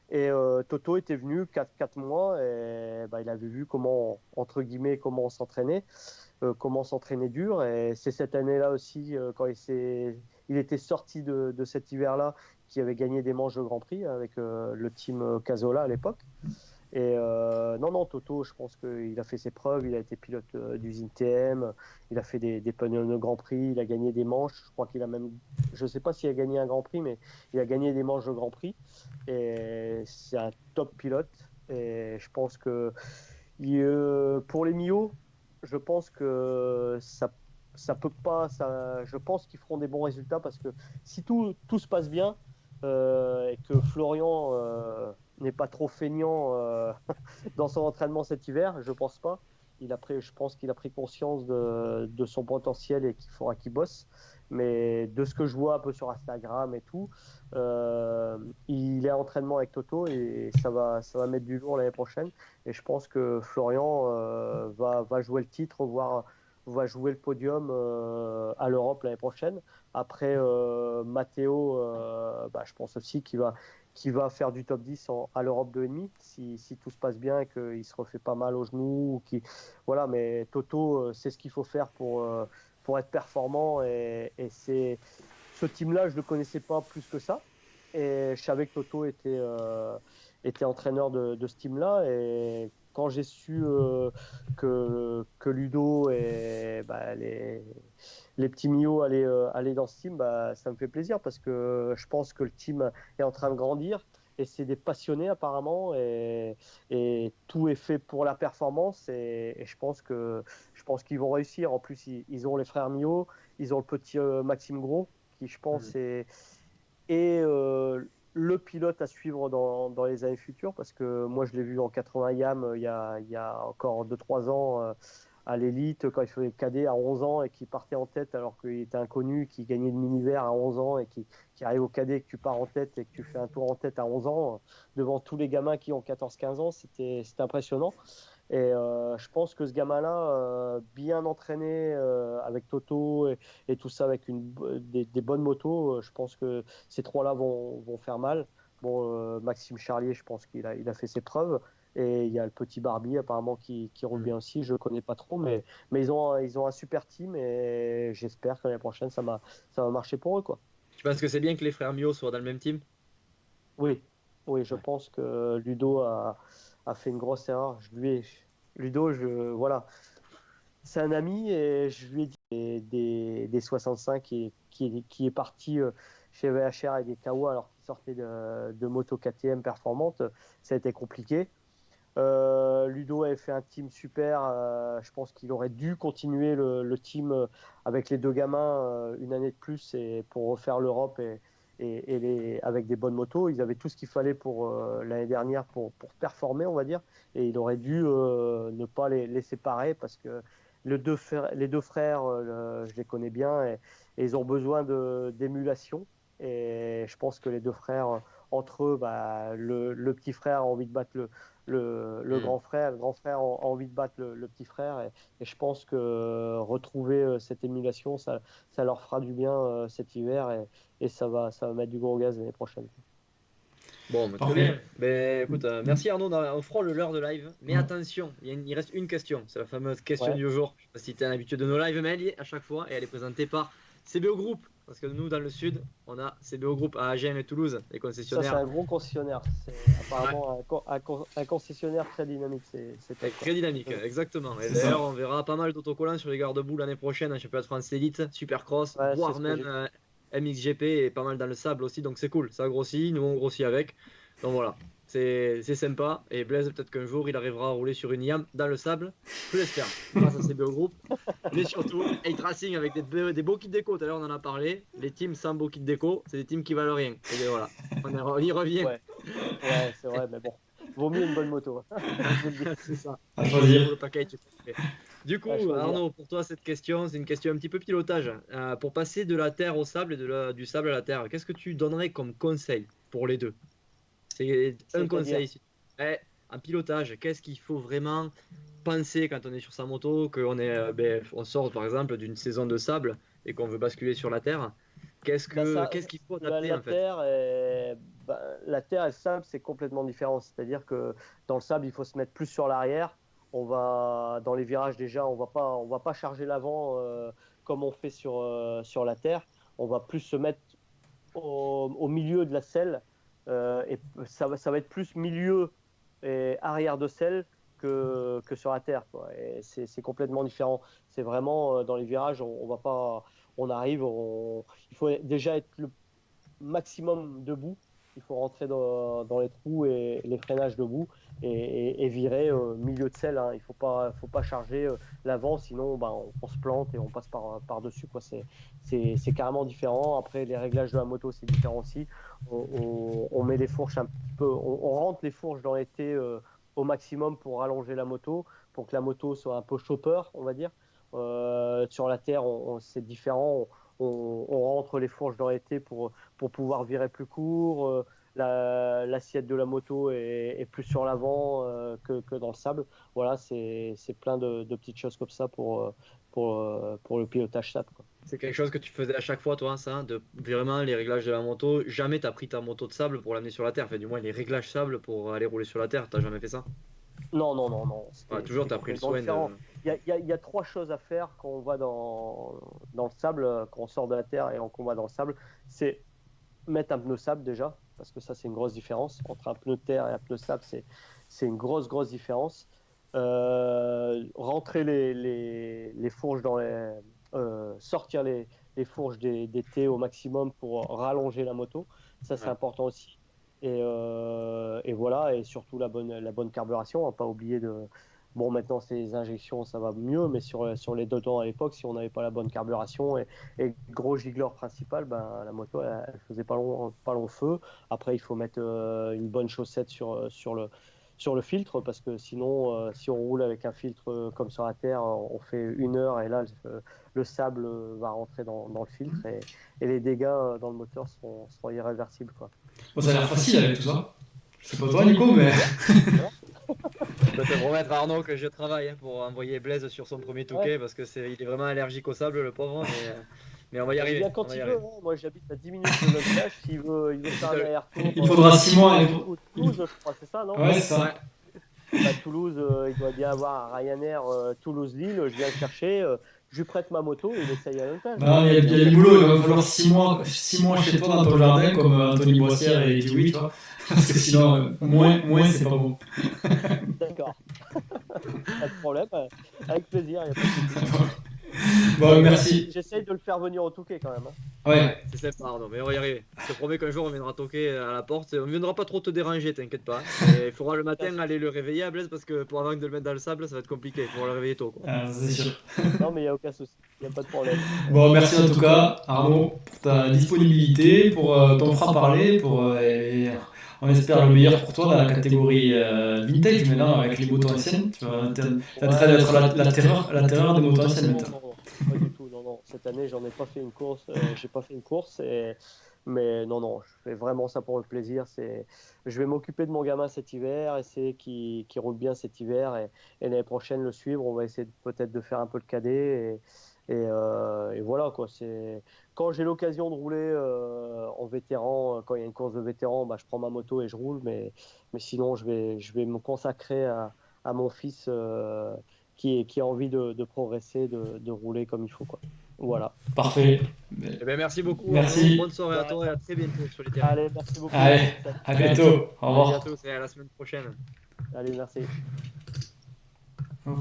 Et Toto était venu 4 mois et bah, il avait vu comment, entre guillemets, comment on s'entraînait, comment s'entraîner dur. Et c'est cette année-là aussi, quand il était sorti de cet hiver-là, qui avait gagné des manches de Grand Prix avec le team Casola à l'époque. Et non, Toto, je pense qu'il a fait ses preuves. Il a été pilote d'usine TM. Il a fait des pneus de Grand Prix. Il a gagné des manches. Je crois qu'il a même, je ne sais pas s'il a gagné un Grand Prix, mais il a gagné des manches de Grand Prix. Et c'est un top pilote. Et je pense que pour les Mio, je pense que ça peut pas. Je pense qu'ils feront des bons résultats parce que si tout se passe bien et que Florian n'est pas trop feignant dans son entraînement cet hiver, je pense pas. Je pense qu'il a pris conscience de son potentiel et qu'il faudra qu'il bosse. Mais de ce que je vois un peu sur Instagram et tout, il est en entraînement avec Toto et ça va mettre du lourd l'année prochaine. Et je pense que Florian va jouer le titre, voire va jouer le podium à l'Europe l'année prochaine. Après, Matteo, bah, je pense aussi qu'il va faire du top 10 à l'Europe 2,5 si tout se passe bien et qu'il ne se refait pas mal au genou. Voilà, mais Toto, c'est ce qu'il faut faire pour être performant. Et ce team-là, je ne le connaissais pas plus que ça. Et je savais que Toto était entraîneur de ce team-là. Et quand j'ai su que Ludo et bah, les petits Mio allaient dans ce team, bah, ça me fait plaisir parce que je pense que le team est en train de grandir. Et c'est des passionnés apparemment. Et tout est fait pour la performance. Et je pense qu'ils vont réussir. En plus, ils ont les frères Mio. Ils ont le petit Maxime Gros qui, je pense, est le pilote à suivre dans les années futures parce que moi je l'ai vu en 80 YAM il y a encore 2-3 ans à l'élite quand il faisait cadet à 11 ans et qui partait en tête alors qu'il était inconnu, qui gagnait le mini-vert à 11 ans et qui arrive au cadet, que tu pars en tête et que tu fais un tour en tête à 11 ans devant tous les gamins qui ont 14-15 ans, c'était impressionnant. Et je pense que ce gamin-là, bien entraîné avec Toto et tout ça, avec des bonnes motos, je pense que ces trois-là vont faire mal. Bon, Maxime Charlier, je pense qu'il a fait ses preuves. Et il y a le petit Barbie, apparemment, qui roule bien aussi. Je ne connais pas trop, mais ils ont un super team et j'espère que l'année prochaine, ça va marcher pour eux, quoi. Tu penses que c'est bien que les frères Mio soient dans le même team? Oui, oui, je pense que Ludo a fait une grosse erreur. Ludo, voilà, c'est un ami et je lui ai dit des 65 qui est parti chez VHR avec des Kawa alors qu'il sortait de moto KTM performante. Ça a été compliqué. Ludo avait fait un team super. Je pense qu'il aurait dû continuer le team avec les deux gamins une année de plus et pour refaire l'Europe avec des bonnes motos. Ils avaient tout ce qu'il fallait pour l'année dernière pour performer, on va dire. Et il aurait dû ne pas les séparer parce que les deux frères, je les connais bien et ils ont besoin d'émulation. Et je pense que les deux frères, entre eux, bah, le petit frère a envie de battre le grand frère, le grand frère a envie de battre le petit frère. Et je pense que retrouver cette émulation, ça leur fera du bien cet hiver et ça va mettre du gros gaz l'année prochaine. Bon, très Parfait. bien. Ben, écoute, merci Arnaud, on fera l'heure de live. Mais Ouais. attention, il reste une question. C'est la fameuse question Ouais. du jour. Je sais pas si tu es un habitué de nos lives, mais elle y est à chaque fois et elle est présentée par CBO Group. Parce que nous, dans le sud, on a CBO Group à Agen et Toulouse, les Ça, c'est concessionnaires. un gros concessionnaire. C'est apparemment un concessionnaire très dynamique. C'est top, quoi. Très dynamique, exactement. Et C'est d'ailleurs, ça. on verra pas mal d'autocollants sur les garde-boue l'année prochaine, un championnat de France Elite, Supercross, Ouais, c'est voire ce que même j'ai. MXGP et pas mal dans le sable aussi. Donc c'est cool, ça grossit, nous on grossit avec. Donc voilà, c'est sympa. Et Blaise, peut-être qu'un jour il arrivera à rouler sur une YAM dans le sable, je l'espère, grâce à CBO Group. Mais surtout, A-Tracing avec des beaux kits déco. Tout à l'heure on en a parlé. Les teams sans beaux kits déco, c'est des teams qui valent rien. Et bien voilà, on y revient. Ouais, ouais, c'est vrai, mais bon, vaut mieux une bonne moto. Je vous le dis. C'est ça. À Tout choisir. le package est complet. Du À coup, choisir. Arnaud, pour toi, cette question, c'est une question un petit peu pilotage. Pour passer de la terre au sable et du sable à la terre, qu'est-ce que tu donnerais comme conseil pour les deux? C'est un C'est-à-dire, conseil. En pilotage, qu'est-ce qu'il faut vraiment penser quand on est sur sa moto, qu'on on sort par exemple d'une saison de sable et qu'on veut basculer sur la terre? Qu'est-ce qu'il faut adapter la en fait? terre la terre et le sable, c'est complètement différent. C'est-à-dire que dans le sable, il faut se mettre plus sur l'arrière. Dans les virages déjà, on va pas charger l'avant comme on fait sur la terre. On va plus se mettre au milieu de la selle et ça va être plus milieu et arrière de selle que sur la terre, quoi. Et c'est complètement différent. C'est vraiment dans les virages, on va pas, on arrive, il faut déjà être le maximum debout. Il faut rentrer dans les trous et les freinages debout et virer milieu de selle. Hein. Il faut pas charger l'avant, sinon on se plante et on passe par-dessus. Quoi. C'est carrément différent. Après, les réglages de la moto, c'est différent aussi. On met les fourches un petit peu, on rentre les fourches dans les T au maximum pour rallonger la moto, pour que la moto soit un peu chopper, on va dire. Sur la terre, c'est différent. On rentre les fourches dans l'été pour pouvoir virer plus court. L'assiette de la moto est plus sur l'avant que dans le sable. Voilà, c'est plein de petites choses comme ça pour le pilotage sable. Quoi. C'est quelque chose que tu faisais à chaque fois, toi, ça, de vraiment les réglages de la moto. Jamais tu as pris ta moto de sable pour l'amener sur la terre. Enfin, du moins, les réglages sable pour aller rouler sur la terre. T'as jamais fait ça? Non. Toujours, tu as pris le soin de. Il y a trois choses à faire quand on va dans le sable, quand on sort de la terre et qu'on va dans le sable. C'est mettre un pneu sable déjà, parce que ça, c'est une grosse différence. Entre un pneu de terre et un pneu sable, c'est une grosse différence. Rentrer les fourches sortir les fourches des T au maximum pour rallonger la moto. Ça, c'est important aussi. Et voilà, et surtout la bonne carburation. Pas oublier de. Bon, maintenant, ces injections, ça va mieux, mais sur les deux temps à l'époque, si on n'avait pas la bonne carburation et gros gigler principal, la moto, elle faisait pas long feu. Après, il faut mettre une bonne chaussette sur le filtre, parce que sinon, si on roule avec un filtre comme sur la terre, on fait 1 heure, et là, le sable va rentrer dans le filtre, et les dégâts dans le moteur seront irréversibles, quoi. Bon, ça a l'air facile avec tout ça. Je sais pas toi, Nico, mais. Je peux te promettre, Arnaud, que je travaille pour envoyer Blaise sur son premier touquet, parce que il est vraiment allergique au sable, le pauvre, mais on va y arriver. Bien quand il veut, hein. Moi j'habite à 10 minutes de notre village, s'il veut faire un aller-retour. Il faudra 6 mois. Toulouse, je crois, c'est ça, non? Ouais, c'est ça. Toulouse, il doit bien avoir un Ryanair Toulouse-Lille, je viens le chercher, je lui prête ma moto et il essaye à l'hôtel. Non, il y a du boulot, il va falloir 6 mois chez toi dans ton jardin, comme Anthony Boissière et Dewey, tu vois. Parce que sinon, moins c'est pas bon. D'accord. Pas de problème, avec plaisir, il n'y a pas de souci. Bon, merci. J'essaye de le faire venir au Touquet quand même. Hein. Ouais. C'est sympa, Arnaud, mais on va y arriver. Je te promets qu'un jour on viendra toquer à la porte. On ne viendra pas trop te déranger, t'inquiète pas. Il faudra le matin aller le réveiller à Blaise, parce que avant de le mettre dans le sable, ça va être compliqué. Il faudra le réveiller tôt. Quoi. Ah, c'est sûr. Non, mais il n'y a aucun souci, il n'y a pas de problème. Bon, merci en tout cas, Arnaud, pour ta disponibilité, pour ton franc-parler, on espère le meilleur pour toi dans la catégorie vintage maintenant avec les motos anciennes. Tu vas être la terreur des motos anciennes maintenant. Pas du tout, non. Cette année, j'en ai pas fait une course. J'ai pas fait une course, mais non. Je fais vraiment ça pour le plaisir. Je vais m'occuper de mon gamin cet hiver, essayer qu'il roule bien cet hiver, et l'année prochaine le suivre. On va essayer peut-être de faire un peu le cadet, et voilà quoi. Quand j'ai l'occasion de rouler en vétéran, quand il y a une course de vétéran, je prends ma moto et je roule, mais sinon je vais me consacrer à mon fils. Qui a envie de progresser, de rouler comme il faut, quoi. Voilà. Parfait. Eh bien, merci beaucoup. Merci. Bonne soirée à toi et à très bientôt sur les terrains. Allez, merci beaucoup. Allez, à bientôt. Au revoir. À bientôt, c'est à la semaine prochaine. Allez, merci. Oh.